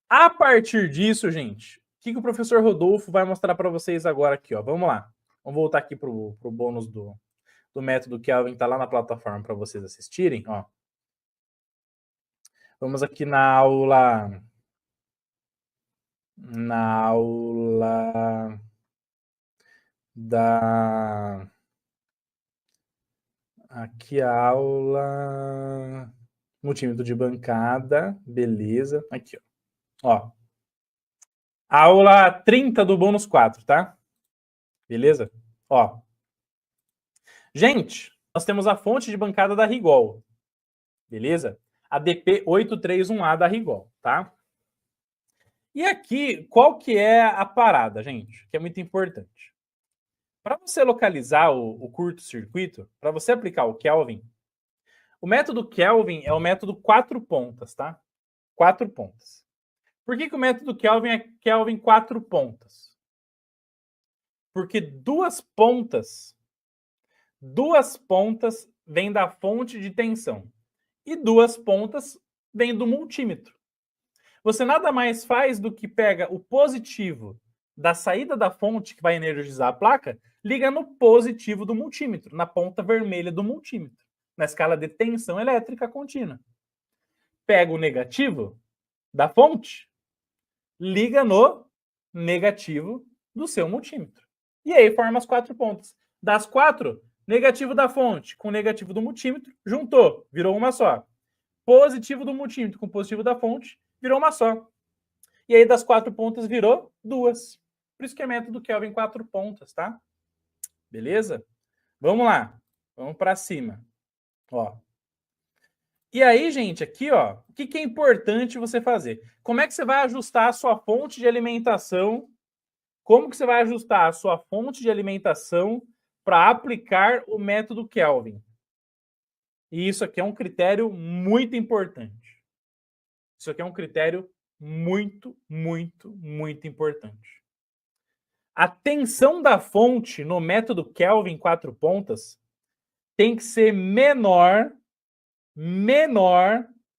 a partir disso, gente, o que o professor Rodolfo vai mostrar para vocês agora aqui, ó? Vamos lá. Vamos voltar aqui para o bônus do método Kelvin, tá lá na plataforma para vocês assistirem, ó. Vamos aqui na aula da... Aqui a aula... Multímetro de bancada, beleza. Aqui, ó. Aula 30 do bônus 4, tá? Beleza? Ó. Gente, nós temos a fonte de bancada da Rigol. Beleza? A DP831A da Rigol, tá? E aqui, qual que é a parada, gente? Que é muito importante. Para você localizar o curto-circuito, para você aplicar o Kelvin, o método Kelvin é o método 4 pontas, tá? 4 pontas. Por que o método Kelvin é Kelvin 4 pontas? Porque duas pontas vêm da fonte de tensão e duas pontas vêm do multímetro. Você nada mais faz do que pega o positivo da saída da fonte, que vai energizar a placa, liga no positivo do multímetro, na ponta vermelha do multímetro, na escala de tensão elétrica contínua. Pega o negativo da fonte, liga no negativo do seu multímetro. E aí forma as 4 pontas. Das 4, negativo da fonte com negativo do multímetro, juntou, virou uma só. Positivo do multímetro com positivo da fonte, virou uma só. E aí das 4 pontas virou 2. Por isso que é método Kelvin 4 pontas, tá? Beleza? Vamos lá. Vamos para cima. Ó. E aí, gente, aqui, ó, o que é importante você fazer? Como é que você vai ajustar a sua fonte de alimentação? Como que você vai ajustar a sua fonte de alimentação para aplicar o método Kelvin? E isso aqui é um critério muito importante. Isso aqui é um critério muito, muito, muito importante. A tensão da fonte no método Kelvin 4 pontas tem que ser menor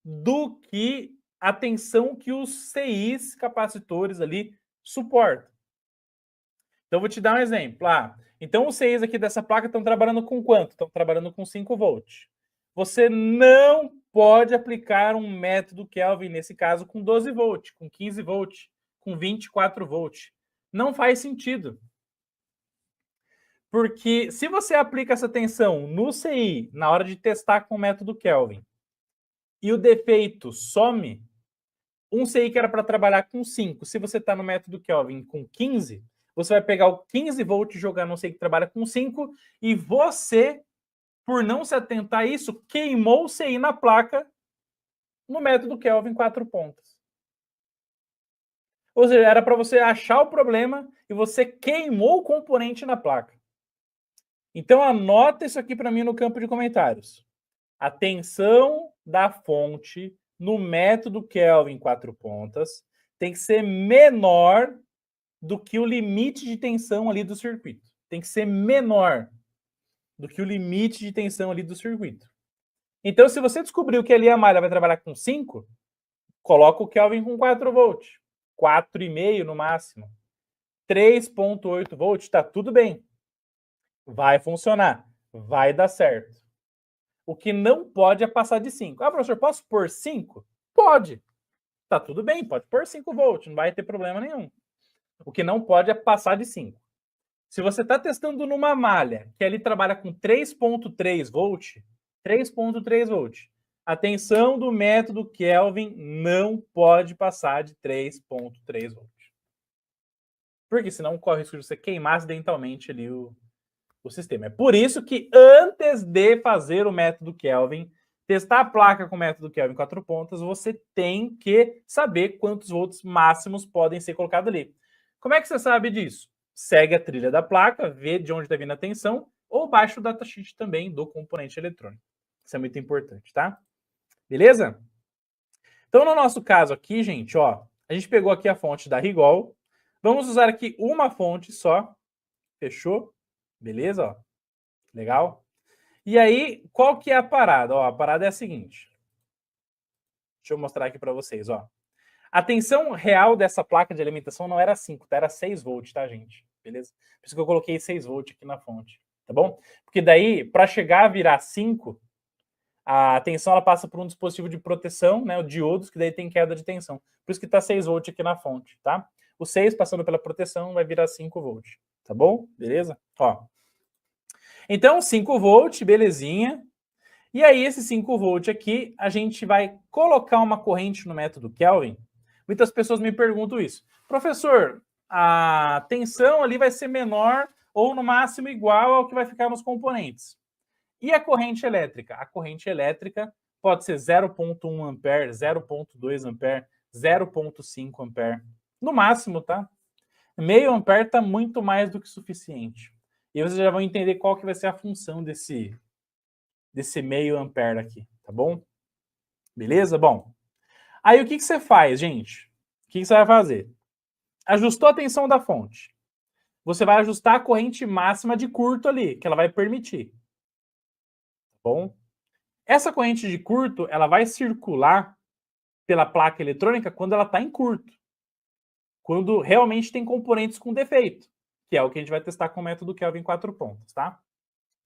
do que a tensão que os CIs capacitores ali suportam. Então, vou te dar um exemplo. Então, os CIs aqui dessa placa estão trabalhando com quanto? Estão trabalhando com 5 volts. Você não pode aplicar um método Kelvin, nesse caso, com 12 volts, com 15 volts, com 24 volts. Não faz sentido. Porque se você aplica essa tensão no CI, na hora de testar com o método Kelvin, e o defeito some, um CI que era para trabalhar com 5, se você está no método Kelvin com 15, você vai pegar o 15 volts e jogar no CI que trabalha com 5, e você, por não se atentar a isso, queimou o CI na placa no método Kelvin 4 pontas. Ou seja, era para você achar o problema e você queimou o componente na placa. Então, anota isso aqui para mim no campo de comentários. A tensão da fonte no método Kelvin 4 pontas tem que ser menor do que o limite de tensão ali do circuito. Tem que ser menor do que o limite de tensão ali do circuito. Então, se você descobriu que ali a malha vai trabalhar com 5, coloca o Kelvin com 4 volts. 4,5 no máximo. 3,8 volts, tá tudo bem. Vai funcionar. Vai dar certo. O que não pode é passar de 5. Professor, posso pôr 5? Pode. Tá tudo bem, pode pôr 5 volts, não vai ter problema nenhum. O que não pode é passar de 5. Se você está testando numa malha que ali trabalha com 3,3 volts, 3,3 volts, a tensão do método Kelvin não pode passar de 3,3 volts. Porque senão corre o risco de você queimar acidentalmente ali o sistema. É por isso que antes de fazer o método Kelvin, testar a placa com o método Kelvin 4 pontas, você tem que saber quantos volts máximos podem ser colocados ali. Como é que você sabe disso? Segue a trilha da placa, vê de onde está vindo a tensão, ou baixa o datasheet também do componente eletrônico. Isso é muito importante, tá? Beleza? Então, no nosso caso aqui, gente, ó, a gente pegou aqui a fonte da Rigol. Vamos usar aqui uma fonte só. Fechou? Beleza? Ó. Legal? E aí, qual que é a parada? Ó, a parada é a seguinte. Deixa eu mostrar aqui para vocês, ó. A tensão real dessa placa de alimentação não era 5, tá? Era 6 volts, tá, gente? Beleza? Por isso que eu coloquei 6 volts aqui na fonte, tá bom? Porque daí, para chegar a virar 5, a tensão ela passa por um dispositivo de proteção, né, o diodos, que daí tem queda de tensão. Por isso que tá 6 volts aqui na fonte, tá? O 6 passando pela proteção vai virar 5 volts, tá bom? Beleza? Ó. Então, 5 volts, belezinha. E aí, esse 5 volts aqui, a gente vai colocar uma corrente no método Kelvin. Muitas pessoas me perguntam isso. Professor, a tensão ali vai ser menor ou no máximo igual ao que vai ficar nos componentes. E a corrente elétrica? A corrente elétrica pode ser 0,1 ampere, 0,2 ampere, 0,5 ampere. No máximo, tá? Meio ampere está muito mais do que suficiente. E vocês já vão entender qual que vai ser a função desse meio ampere aqui, tá bom? Beleza? Bom, aí o que você faz, gente? O que você vai fazer? Ajustou a tensão da fonte. Você vai ajustar a corrente máxima de curto ali, que ela vai permitir. Tá bom? Essa corrente de curto, ela vai circular pela placa eletrônica quando ela está em curto. Quando realmente tem componentes com defeito, que é o que a gente vai testar com o método Kelvin 4 pontas, tá?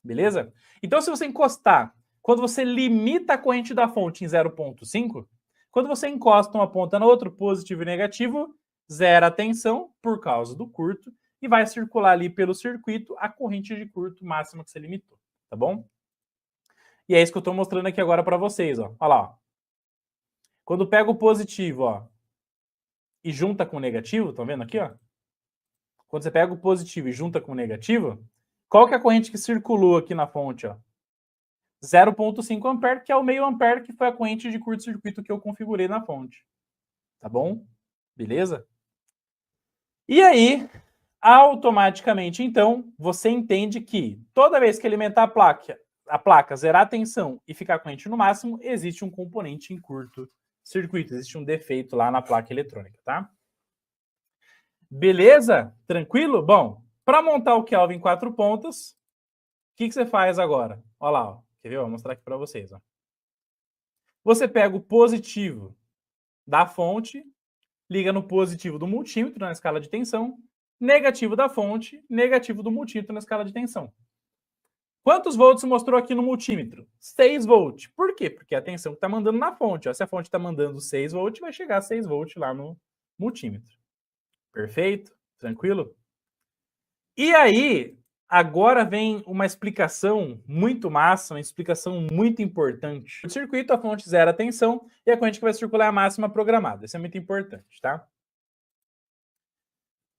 Beleza? Então, se você encostar, quando você limita a corrente da fonte em 0,5, quando você encosta uma ponta na outra, positivo e negativo, zera a tensão por causa do curto e vai circular ali pelo circuito a corrente de curto máxima que você limitou, tá bom? E é isso que eu estou mostrando aqui agora para vocês, ó. Olha lá, ó. Quando pega o positivo, ó, e junta com o negativo, estão vendo aqui, ó? Quando você pega o positivo e junta com o negativo, qual que é a corrente que circulou aqui na fonte, ó? 0,5 ampere, que é o meio ampere, que foi a corrente de curto-circuito que eu configurei na fonte. Tá bom? Beleza? E aí, automaticamente, então, você entende que toda vez que alimentar a placa zerar a tensão e ficar corrente no máximo, existe um componente em curto-circuito, existe um defeito lá na placa eletrônica, tá? Beleza? Tranquilo? Bom, para montar o Kelvin 4 pontas, o que você faz agora? Olha lá, ó. Quer ver? Vou mostrar aqui para vocês. Ó. Você pega o positivo da fonte, liga no positivo do multímetro na escala de tensão, negativo da fonte, negativo do multímetro na escala de tensão. Quantos volts mostrou aqui no multímetro? 6 volts. Por quê? Porque a tensão que está mandando na fonte. Ó. Se a fonte está mandando 6 volts, vai chegar a 6 volts lá no multímetro. Perfeito? Tranquilo? E aí, agora vem uma explicação muito massa, uma explicação muito importante. O circuito, a fonte zera a tensão e a corrente que vai circular é a máxima programada. Isso é muito importante, tá?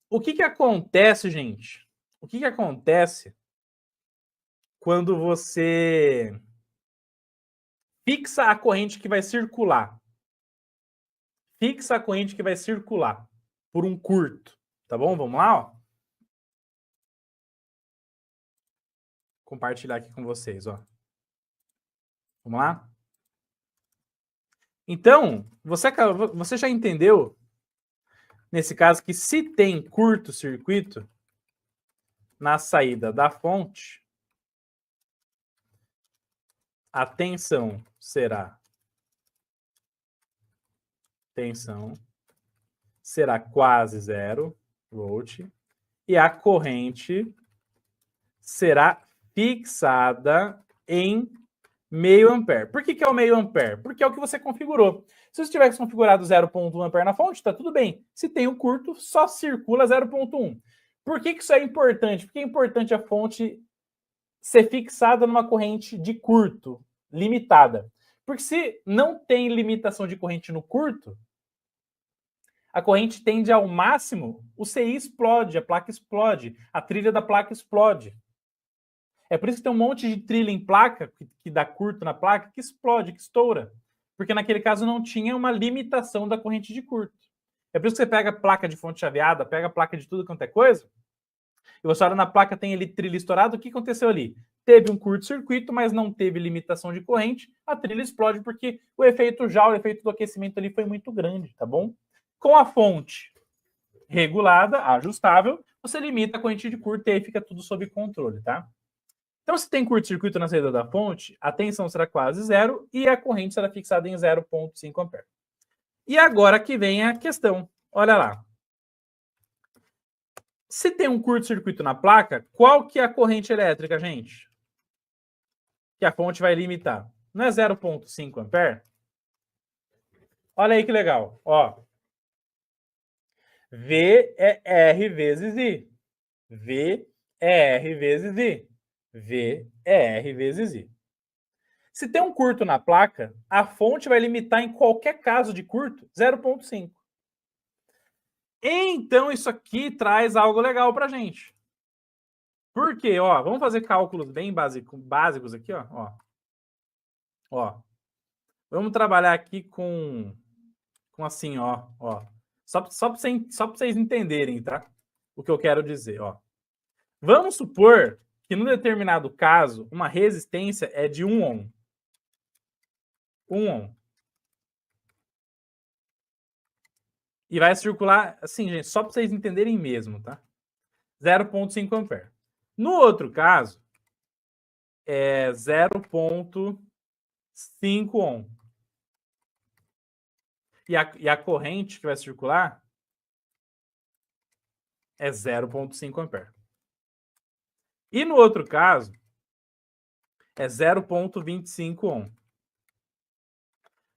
O que acontece, gente? O que acontece quando você fixa a corrente que vai circular? Fixa a corrente que vai circular por um curto, tá bom? Vamos lá, ó. Compartilhar aqui com vocês, ó. Vamos lá? Então, você já entendeu, nesse caso, que se tem curto-circuito na saída da fonte, a tensão será quase 0 volt e a corrente será fixada em meio ampere. Por que é o meio ampere? Porque é o que você configurou. Se você tivesse configurado 0,1 ampere na fonte, está tudo bem. Se tem um curto, só circula 0,1. Por que isso é importante? Porque é importante a fonte ser fixada numa corrente de curto, limitada. Porque se não tem limitação de corrente no curto, a corrente tende ao máximo, o CI explode, a placa explode, a trilha da placa explode. É por isso que tem um monte de trilha em placa, que dá curto na placa, que explode, que estoura. Porque naquele caso não tinha uma limitação da corrente de curto. É por isso que você pega a placa de fonte chaveada, pega a placa de tudo quanto é coisa, e você olha na placa, tem ali trilha estourada, o que aconteceu ali? Teve um curto-circuito, mas não teve limitação de corrente, a trilha explode porque o efeito Joule, o efeito do aquecimento ali foi muito grande, tá bom? Com a fonte regulada, ajustável, você limita a corrente de curto e aí fica tudo sob controle, tá? Então, se tem curto-circuito na saída da fonte, a tensão será quase zero e a corrente será fixada em 0,5 A. E agora que vem a questão. Olha lá. Se tem um curto-circuito na placa, qual que é a corrente elétrica, gente? Que a fonte vai limitar. Não é 0,5 A? Olha aí que legal. Ó. V é R vezes I. V é R vezes I. V é R vezes I. Se tem um curto na placa, a fonte vai limitar em qualquer caso de curto 0,5. Então isso aqui traz algo legal para a gente. Por quê? Ó, vamos fazer cálculos bem básicos aqui, ó. Ó. Vamos trabalhar aqui com assim, ó. Só para vocês entenderem, tá? O que eu quero dizer, ó. Vamos supor que, num determinado caso, uma resistência é de 1 ohm. 1 ohm. E vai circular, assim, gente, só para vocês entenderem mesmo, tá? 0,5 ampere. No outro caso, é 0,5 ohm. E a corrente que vai circular é 0,5 ampere. E no outro caso, é 0,25 ohm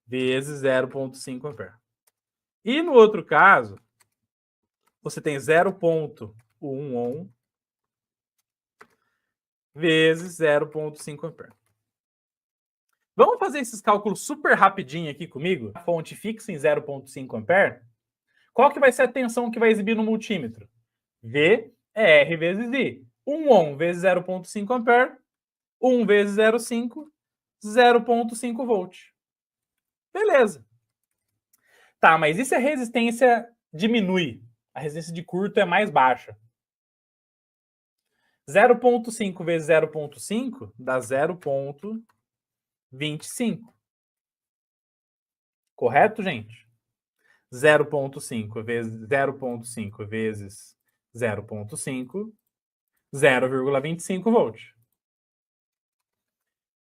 vezes 0,5 ampere. E no outro caso, você tem 0,1 ohm vezes 0,5 ampere. Vamos fazer esses cálculos super rapidinho aqui comigo? A fonte fixa em 0,5 ampere. Qual que vai ser a tensão que vai exibir no multímetro? V é R vezes I. 1 ohm vezes 0,5 ampere. 1 vezes 0,5, 0,5 volt. Beleza. Tá, mas e se a resistência diminui? A resistência de curto é mais baixa. 0,5 vezes 0,5 dá 0,25. Correto, gente? 0,5 vezes 0,5 vezes 0,5, 0,25 volt.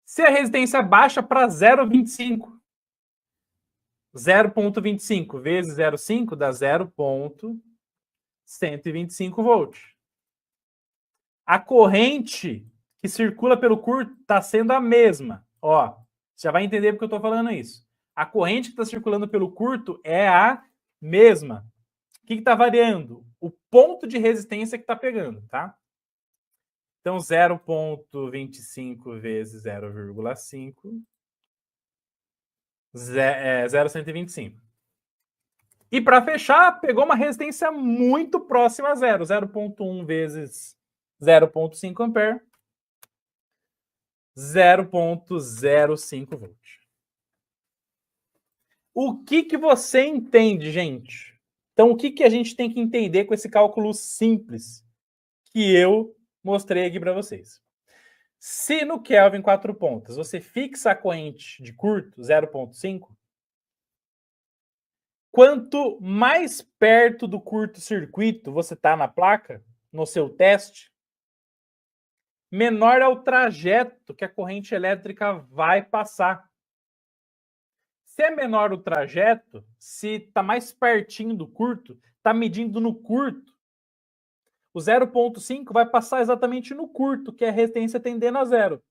Se a resistência baixa para 0,25, 0,25 vezes 0,5 dá 0,125 volt. A corrente que circula pelo curto está sendo a mesma. Ó, você já vai entender porque eu estou falando isso. A corrente que está circulando pelo curto é a mesma. O que está variando? O ponto de resistência que está pegando, tá? Então, 0,25 vezes 0,5, 0,125. E para fechar, pegou uma resistência muito próxima a zero. 0,1 vezes 0,5 ampere, 0,05 volt. O que você entende, gente? Então, o que a gente tem que entender com esse cálculo simples que eu mostrei aqui para vocês? Se no Kelvin 4 pontas você fixa a corrente de curto, 0,5, quanto mais perto do curto-circuito você está na placa, no seu teste, menor é o trajeto que a corrente elétrica vai passar. Se é menor o trajeto, se está mais pertinho do curto, está medindo no curto, o 0,5 vai passar exatamente no curto, que é a resistência tendendo a zero.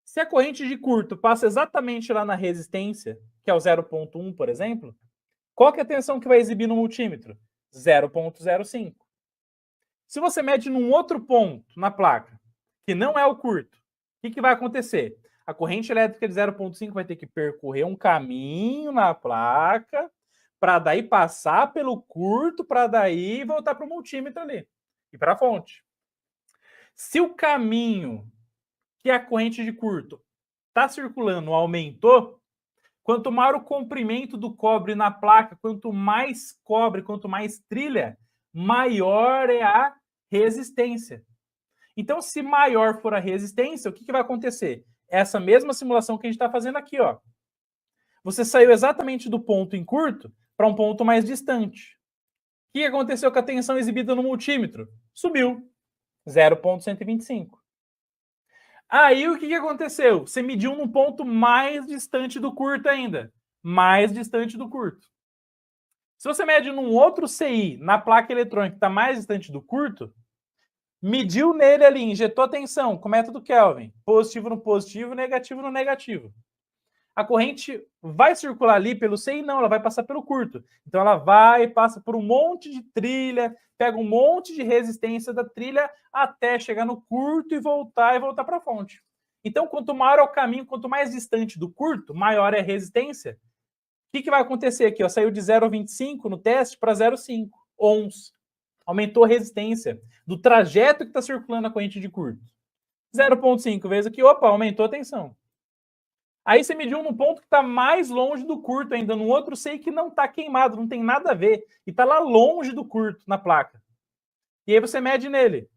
Se a corrente de curto passa exatamente lá na resistência, que é o 0,1, por exemplo, qual que é a tensão que vai exibir no multímetro? 0,05. Se você mede num outro ponto na placa, que não é o curto, o que vai acontecer? A corrente elétrica de 0,5 vai ter que percorrer um caminho na placa para daí passar pelo curto, para daí voltar para o multímetro ali e para a fonte. Se o caminho que a corrente de curto está circulando aumentou, quanto maior o comprimento do cobre na placa, quanto mais cobre, quanto mais trilha, maior é a resistência. Então, se maior for a resistência, o que vai acontecer? Essa mesma simulação que a gente está fazendo aqui, ó. Você saiu exatamente do ponto em curto para um ponto mais distante. O que aconteceu com a tensão exibida no multímetro? Subiu. 0,125. Aí o que aconteceu? Você mediu num ponto mais distante do curto ainda. Mais distante do curto. Se você mede num outro CI, na placa eletrônica que está mais distante do curto, mediu nele ali, injetou a tensão com o método Kelvin. Positivo no positivo, negativo no negativo. A corrente vai circular ali pelo CI? Não, ela vai passar pelo curto. Então ela vai, passa por um monte de trilha, pega um monte de resistência da trilha até chegar no curto e voltar para a fonte. Então, quanto maior é o caminho, quanto mais distante do curto, maior é a resistência. O que vai acontecer aqui? Ó? Saiu de 0,25 no teste para 0,5 ohms. Aumentou a resistência do trajeto que está circulando a corrente de curto. 0,5 vezes aqui, opa, aumentou a tensão. Aí você mediu num ponto que está mais longe do curto ainda, num outro sei que não está queimado, não tem nada a ver, e está lá longe do curto na placa. E aí você mede nele.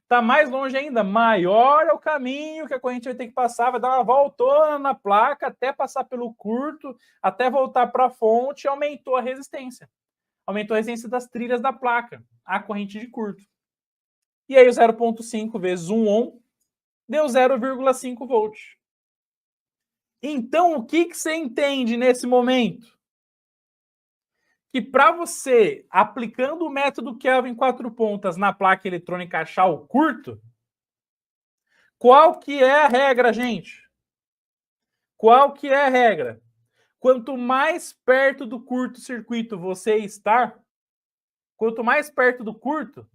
Está mais longe ainda, maior é o caminho que a corrente vai ter que passar, vai dar uma voltona na placa até passar pelo curto, até voltar para a fonte, e aumentou a resistência. Aumentou a resistência das trilhas da placa, a corrente de curto. E aí o 0,5 vezes 1 ohm deu 0,5 volts. Então, o que você entende nesse momento? Que para você, aplicando o método Kelvin 4 pontas na placa eletrônica, achar o curto, qual que é a regra, gente? Qual que é a regra? Quanto mais perto do curto-circuito você está, quanto mais perto do curto,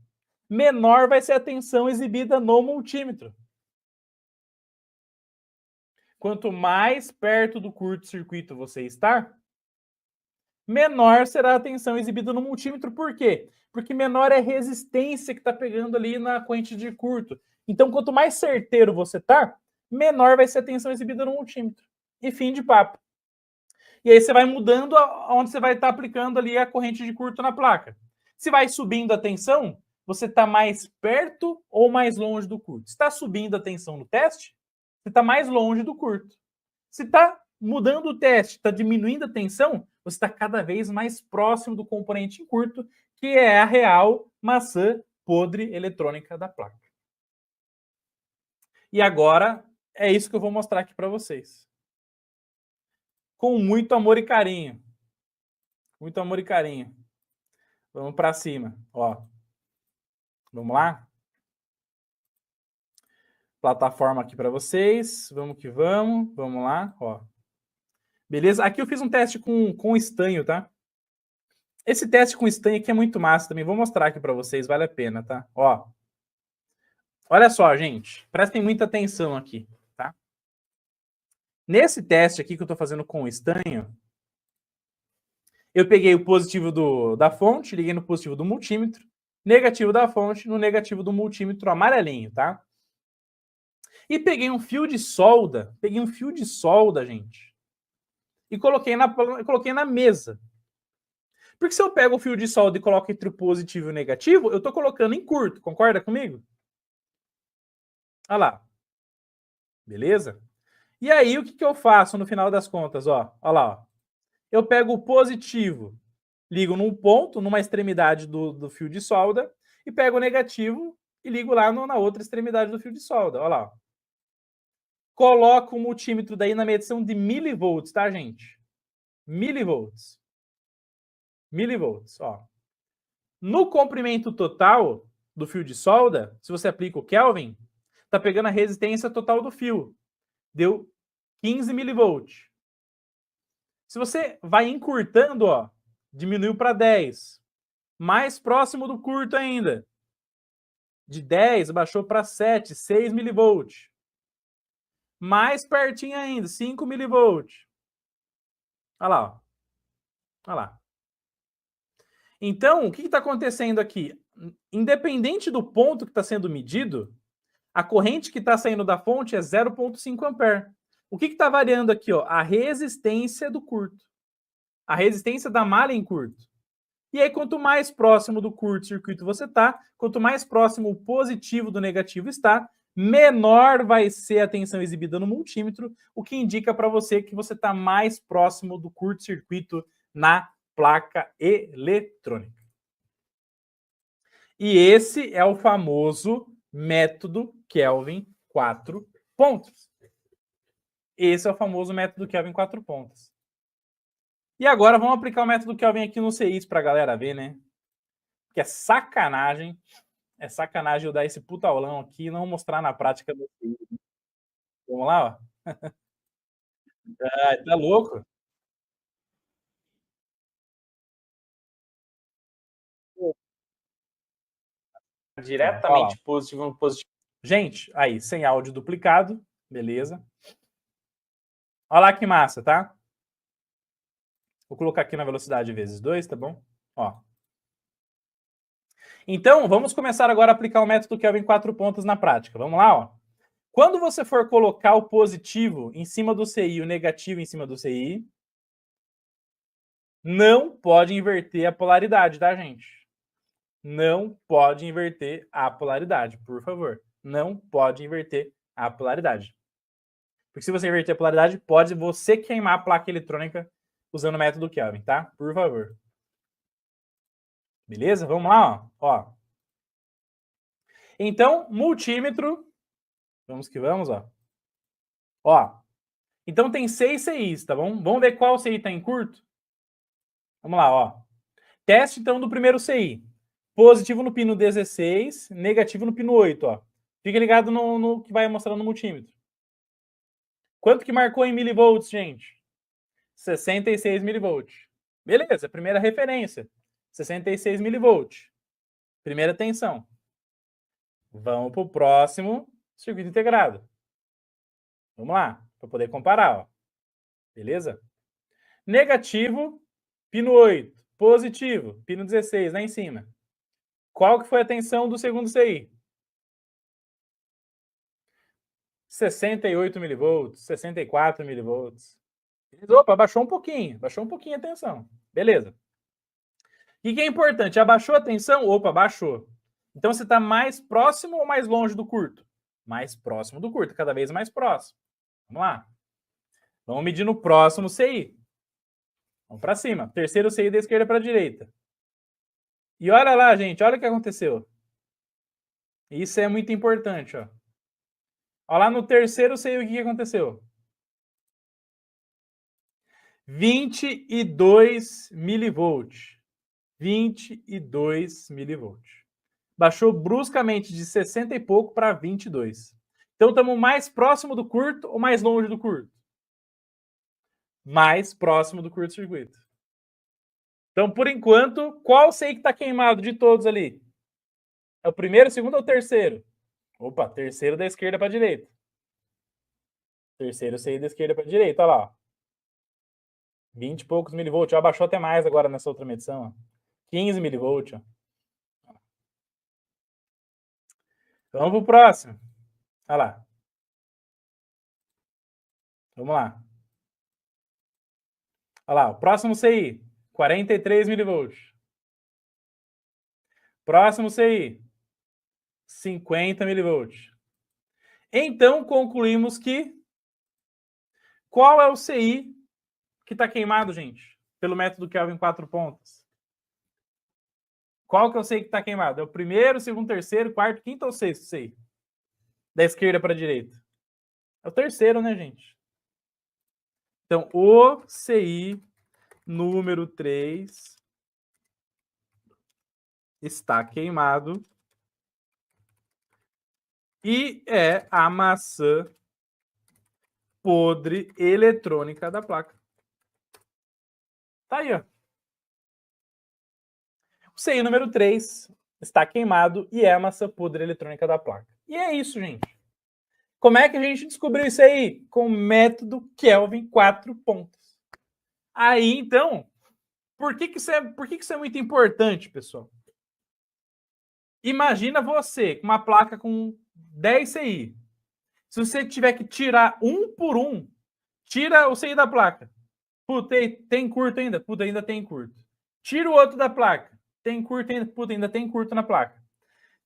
menor vai ser a tensão exibida no multímetro. Quanto mais perto do curto-circuito você está, menor será a tensão exibida no multímetro. Por quê? Porque menor é a resistência que está pegando ali na corrente de curto. Então, quanto mais certeiro você está, menor vai ser a tensão exibida no multímetro. E fim de papo. E aí você vai mudando onde você vai estar aplicando ali a corrente de curto na placa. Se vai subindo a tensão, você está mais perto ou mais longe do curto. Se está subindo a tensão no teste, você está mais longe do curto. Se está mudando o teste, está diminuindo a tensão, você está cada vez mais próximo do componente em curto, que é a real maçã podre eletrônica da placa. E agora é isso que eu vou mostrar aqui para vocês. Com muito amor e carinho. Muito amor e carinho. Vamos para cima, ó. Vamos lá? Plataforma aqui para vocês. Vamos que vamos. Vamos lá, ó. Beleza? Aqui eu fiz um teste com estanho, tá? Esse teste com estanho aqui é muito massa também. Vou mostrar aqui para vocês, vale a pena, tá? Ó. Olha só, gente. Prestem muita atenção aqui, tá? Nesse teste aqui que eu tô fazendo com estanho, eu peguei o positivo da fonte, liguei no positivo do multímetro, negativo da fonte no negativo do multímetro amarelinho, tá? E peguei um fio de solda, gente, e coloquei na mesa. Porque se eu pego o fio de solda e coloco entre o positivo e o negativo, eu tô colocando em curto, concorda comigo? Olha lá. Beleza? E aí, o que eu faço no final das contas? Ó, olha lá, ó. Eu pego o positivo, ligo num ponto, numa extremidade do fio de solda, e pego o negativo e ligo lá na outra extremidade do fio de solda. Olha lá. Coloco o multímetro daí na medição de milivolts, tá, gente? Milivolts. Milivolts, ó. No comprimento total do fio de solda, se você aplica o Kelvin, tá pegando a resistência total do fio. Deu 15 milivolts. Se você vai encurtando, ó, diminuiu para 10. Mais próximo do curto ainda. De 10 baixou para 7, 6 milivolts. Mais pertinho ainda, 5 milivolts. Olha lá, ó. Olha lá. Então, o que está acontecendo aqui? Independente do ponto que está sendo medido, A corrente que está saindo da fonte é 0,5 ampere. O que está variando aqui? Ó? A resistência do curto. A resistência da malha em curto. E aí, quanto mais próximo do curto-circuito você está, quanto mais próximo o positivo do negativo está, menor vai ser a tensão exibida no multímetro, o que indica para você que você está mais próximo do curto-circuito na placa eletrônica. E esse é o famoso método Kelvin 4 pontos. Esse é o famoso método Kelvin 4 pontos. E agora vamos aplicar o método Kelvin aqui no CIs para a galera ver, né? Que é sacanagem. É sacanagem eu dar esse puta aulão aqui e não mostrar na prática do CI. Vamos lá, ó. Ah, tá louco? Diretamente positivo no positivo. Gente, aí, sem áudio duplicado, beleza. Olha lá que massa, tá? Vou colocar aqui na velocidade vezes 2, tá bom? Ó. Então, vamos começar agora a aplicar o método Kelvin 4 pontos na prática. Vamos lá, ó. Quando você for colocar o positivo em cima do CI e o negativo em cima do CI, não pode inverter a polaridade, tá, gente? Não pode inverter a polaridade, por favor. Não pode inverter a polaridade. Porque se você inverter a polaridade, pode você queimar a placa eletrônica usando o método Kelvin, tá? Por favor. Beleza? Vamos lá, ó. Então, multímetro. Vamos que vamos, ó. Ó. Então tem 6 CIs, tá bom? Vamos ver qual CI tá em curto? Vamos lá, ó. Teste, então, do primeiro CI. Positivo no pino 16, negativo no pino 8, ó. Fica ligado no que vai mostrar no multímetro. Quanto que marcou em milivolts, gente? 66 milivolts. Beleza, primeira referência. 66 milivolts. Primeira tensão. Vamos para o próximo circuito integrado. Vamos lá, para poder comparar, ó. Beleza? Negativo, pino 8. Positivo, pino 16, lá em cima. Qual que foi a tensão do segundo CI? 68 milivolts, 64 milivolts. Opa, baixou um pouquinho a tensão. Beleza. O que é importante? Abaixou a tensão? Opa, baixou. Então você está mais próximo ou mais longe do curto? Mais próximo do curto, cada vez mais próximo. Vamos lá. Vamos medir no próximo CI. Vamos para cima. Terceiro CI da esquerda para a direita. E olha lá, gente, olha o que aconteceu. Isso é muito importante, ó. Olha lá no terceiro CI o que aconteceu. 22 milivolts. 22 milivolts. Baixou bruscamente de 60 e pouco para 22. Então estamos mais próximo do curto ou mais longe do curto? Mais próximo do curto-circuito. Então, por enquanto, qual CI que está queimado de todos ali? É o primeiro, o segundo ou o terceiro? Opa, terceiro da esquerda para a direita. Terceiro CI da esquerda para a direita, olha lá. 20 e poucos milivolts. Já abaixou até mais agora nessa outra medição. Ó. 15 milivolts. Ó. Vamos para o próximo. Olha lá. Vamos lá. Olha lá, o próximo CI, 43 milivolts. Próximo CI, 50 milivolts. Então, concluímos que qual é o CI que está queimado, gente? Pelo método Kelvin 4 pontos. Qual que eu sei que está queimado? É o primeiro, segundo, terceiro, quarto, quinto ou sexto CI? Da esquerda para a direita. É o terceiro, né, gente? Então, o CI número 3 está queimado e é a maçã podre eletrônica da placa. Tá aí, ó. O CI número 3 está queimado e é a maçã podre eletrônica da placa. E é isso, gente. Como é que a gente descobriu isso aí? Com o método Kelvin 4 pontos. Aí, então, por que isso é muito importante, pessoal? Imagina você com uma placa com 10 CI. Se você tiver que tirar um por um, tira o CI da placa. Puta, tem curto ainda? Puta, ainda tem curto. Tira o outro da placa. Tem curto ainda? Puta, ainda tem curto na placa.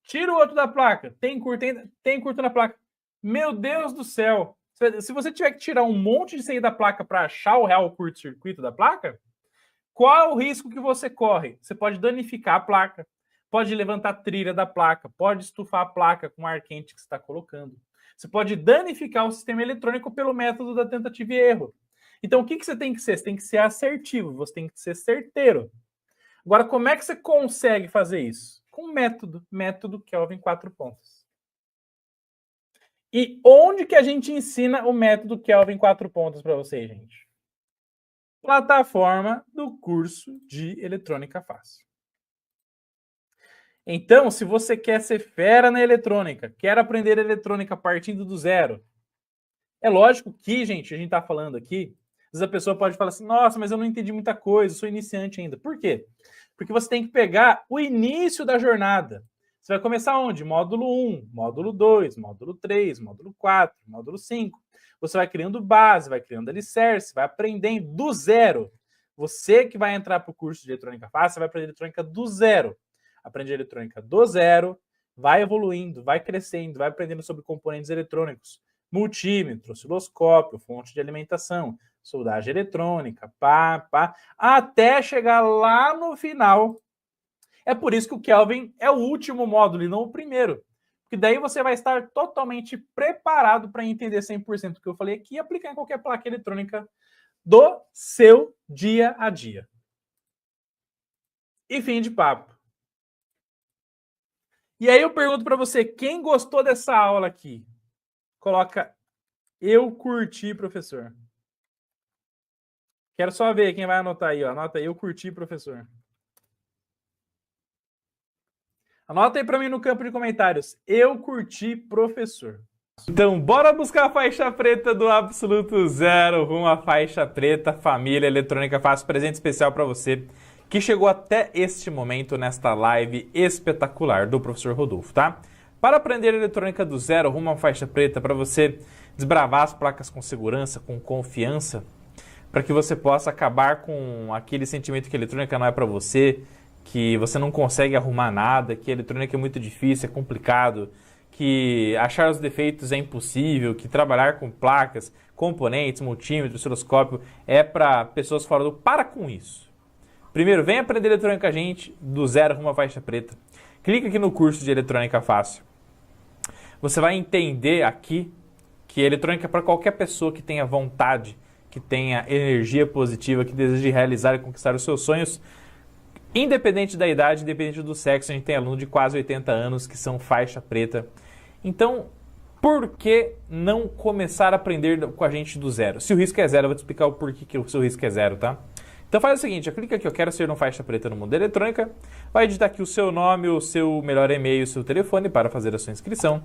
Tira o outro da placa. Tem curto ainda? Tem curto na placa. Meu Deus do céu. Se você tiver que tirar um monte de CI da placa para achar o real curto-circuito da placa, qual é o risco que você corre? Você pode danificar a placa, pode levantar a trilha da placa, pode estufar a placa com o ar quente que você está colocando. Você pode danificar o sistema eletrônico pelo método da tentativa e erro. Então, o que você tem que ser? Você tem que ser assertivo, você tem que ser certeiro. Agora, como é que você consegue fazer isso? Com método Kelvin 4 pontos. E onde que a gente ensina o método Kelvin 4 pontos para vocês, gente? Plataforma do curso de Eletrônica Fácil. Então, se você quer ser fera na eletrônica, quer aprender eletrônica partindo do zero, é lógico que, gente, a gente está falando aqui, às vezes a pessoa pode falar assim, nossa, mas eu não entendi muita coisa, sou iniciante ainda. Por quê? Porque você tem que pegar o início da jornada. Você vai começar onde? Módulo 1, módulo 2, módulo 3, módulo 4, módulo 5. Você vai criando base, vai criando alicerce, vai aprendendo do zero. Você que vai entrar para o curso de Eletrônica Fácil, vai aprender eletrônica do zero. Aprende eletrônica do zero, vai evoluindo, vai crescendo, vai aprendendo sobre componentes eletrônicos. Multímetro, osciloscópio, fonte de alimentação, soldagem eletrônica, até chegar lá no final. É por isso que o Kelvin é o último módulo e não o primeiro. Porque daí você vai estar totalmente preparado para entender 100% do que eu falei aqui e aplicar em qualquer placa eletrônica do seu dia a dia. E fim de papo. E aí eu pergunto para você, quem gostou dessa aula aqui? Coloca, eu curti, professor. Quero só ver quem vai anotar aí, ó. Anota aí, eu curti, professor. Anota aí para mim no campo de comentários. Eu curti, professor. Então, bora buscar a faixa preta do absoluto zero rumo à faixa preta, família eletrônica fácil, presente especial para você que chegou até este momento nesta live espetacular do professor Rodolfo, tá? Para aprender eletrônica do zero rumo à faixa preta, para você desbravar as placas com segurança, com confiança, para que você possa acabar com aquele sentimento que a eletrônica não é para você, que você não consegue arrumar nada, que a eletrônica é muito difícil, é complicado, que achar os defeitos é impossível, que trabalhar com placas, componentes, multímetro, osciloscópio é para pessoas fora do... Para com isso. Primeiro, vem aprender eletrônica com a gente do zero rumo à faixa preta. Clica aqui no curso de Eletrônica Fácil. Você vai entender aqui que a eletrônica é para qualquer pessoa que tenha vontade, que tenha energia positiva, que deseje realizar e conquistar os seus sonhos, independente da idade, independente do sexo. A gente tem aluno de quase 80 anos que são faixa preta. Então, por que não começar a aprender com a gente do zero? Se o risco é zero, eu vou te explicar o porquê que o seu risco é zero, tá? Então faz o seguinte, clica aqui, eu quero ser um faixa preta no mundo da eletrônica, vai digitar aqui o seu nome, o seu melhor e-mail, o seu telefone para fazer a sua inscrição.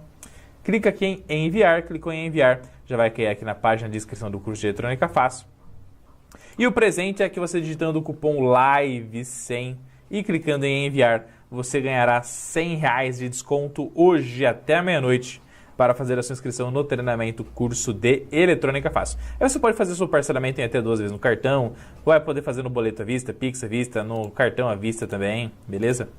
Clica aqui em enviar, clicou em enviar, já vai cair aqui na página de inscrição do curso de Eletrônica Fácil. E o presente é que você digitando o cupom LIVE100 e clicando em enviar, você ganhará R$100 de desconto hoje até a meia-noite para fazer a sua inscrição no treinamento curso de Eletrônica Fácil. Aí você pode fazer seu parcelamento em até 2 vezes no cartão, vai poder fazer no boleto à vista, Pix à vista, no cartão à vista também, beleza?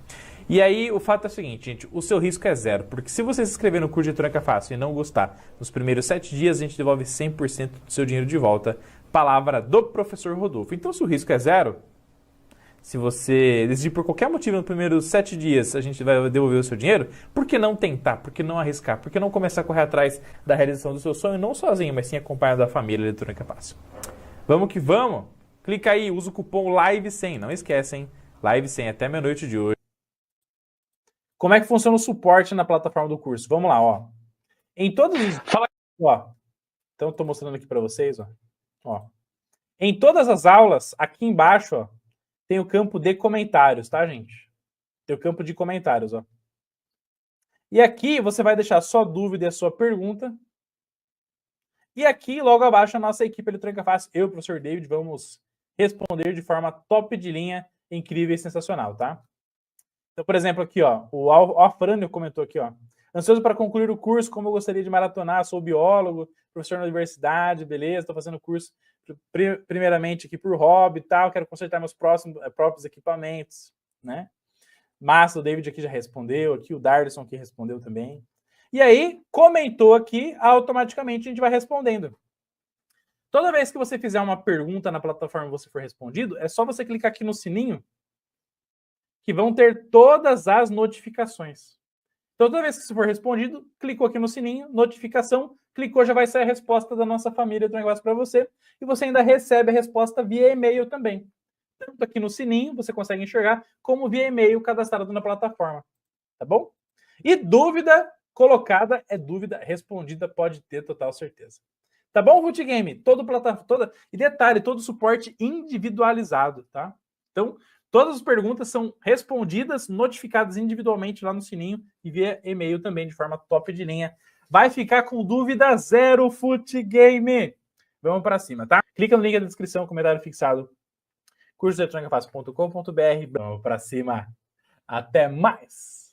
E aí o fato é o seguinte, gente, o seu risco é zero, porque se você se inscrever no curso de Eletrônica Fácil e não gostar, nos primeiros 7 dias a gente devolve 100% do seu dinheiro de volta, palavra do professor Rodolfo. Então se o risco é zero, se você decidir por qualquer motivo nos primeiros 7 dias a gente vai devolver o seu dinheiro, por que não tentar? Por que não arriscar? Por que não começar a correr atrás da realização do seu sonho, não sozinho, mas sim acompanhado da família Eletrônica Fácil? Vamos que vamos! Clica aí, usa o cupom LIVE100, não esquece, hein? LIVE100 até meia-noite de hoje. Como é que funciona o suporte na plataforma do curso? Vamos lá, ó. Em todos os... Ó. Então, estou mostrando aqui para vocês, ó. Em todas as aulas, aqui embaixo, ó, tem o campo de comentários, tá, gente? Tem o campo de comentários, ó. E aqui você vai deixar a sua dúvida e a sua pergunta. E aqui, logo abaixo, a nossa equipe Eletrônica Fácil, eu, professor David, vamos responder de forma top de linha, incrível e sensacional, tá? Então, por exemplo, aqui, ó, o Afrânio comentou aqui, ó. Ansioso para concluir o curso, como eu gostaria de maratonar, sou biólogo, professor na universidade, beleza, estou fazendo curso primeiramente aqui por hobby e tal, quero consertar meus próprios equipamentos, né? Massa, o David aqui já respondeu, aqui o Darlison aqui respondeu também. E aí, comentou aqui, automaticamente a gente vai respondendo. Toda vez que você fizer uma pergunta na plataforma e você for respondido, é só você clicar aqui no sininho, que vão ter todas as notificações. Então, toda vez que você for respondido, clicou aqui no sininho, notificação, clicou, já vai sair a resposta da nossa família do negócio para você, e você ainda recebe a resposta via e-mail também. Tanto aqui no sininho, você consegue enxergar, como via e-mail cadastrado na plataforma. Tá bom? E dúvida colocada é dúvida respondida, pode ter total certeza. Tá bom, Root Game? E detalhe, todo suporte individualizado, tá? Então, todas as perguntas são respondidas, notificadas individualmente lá no sininho e via e-mail também, de forma top de linha. Vai ficar com dúvida zero, Foot Game. Vamos para cima, tá? Clica no link da descrição, comentário fixado. cursoeletronicafácil.com.br. Vamos para cima. Até mais!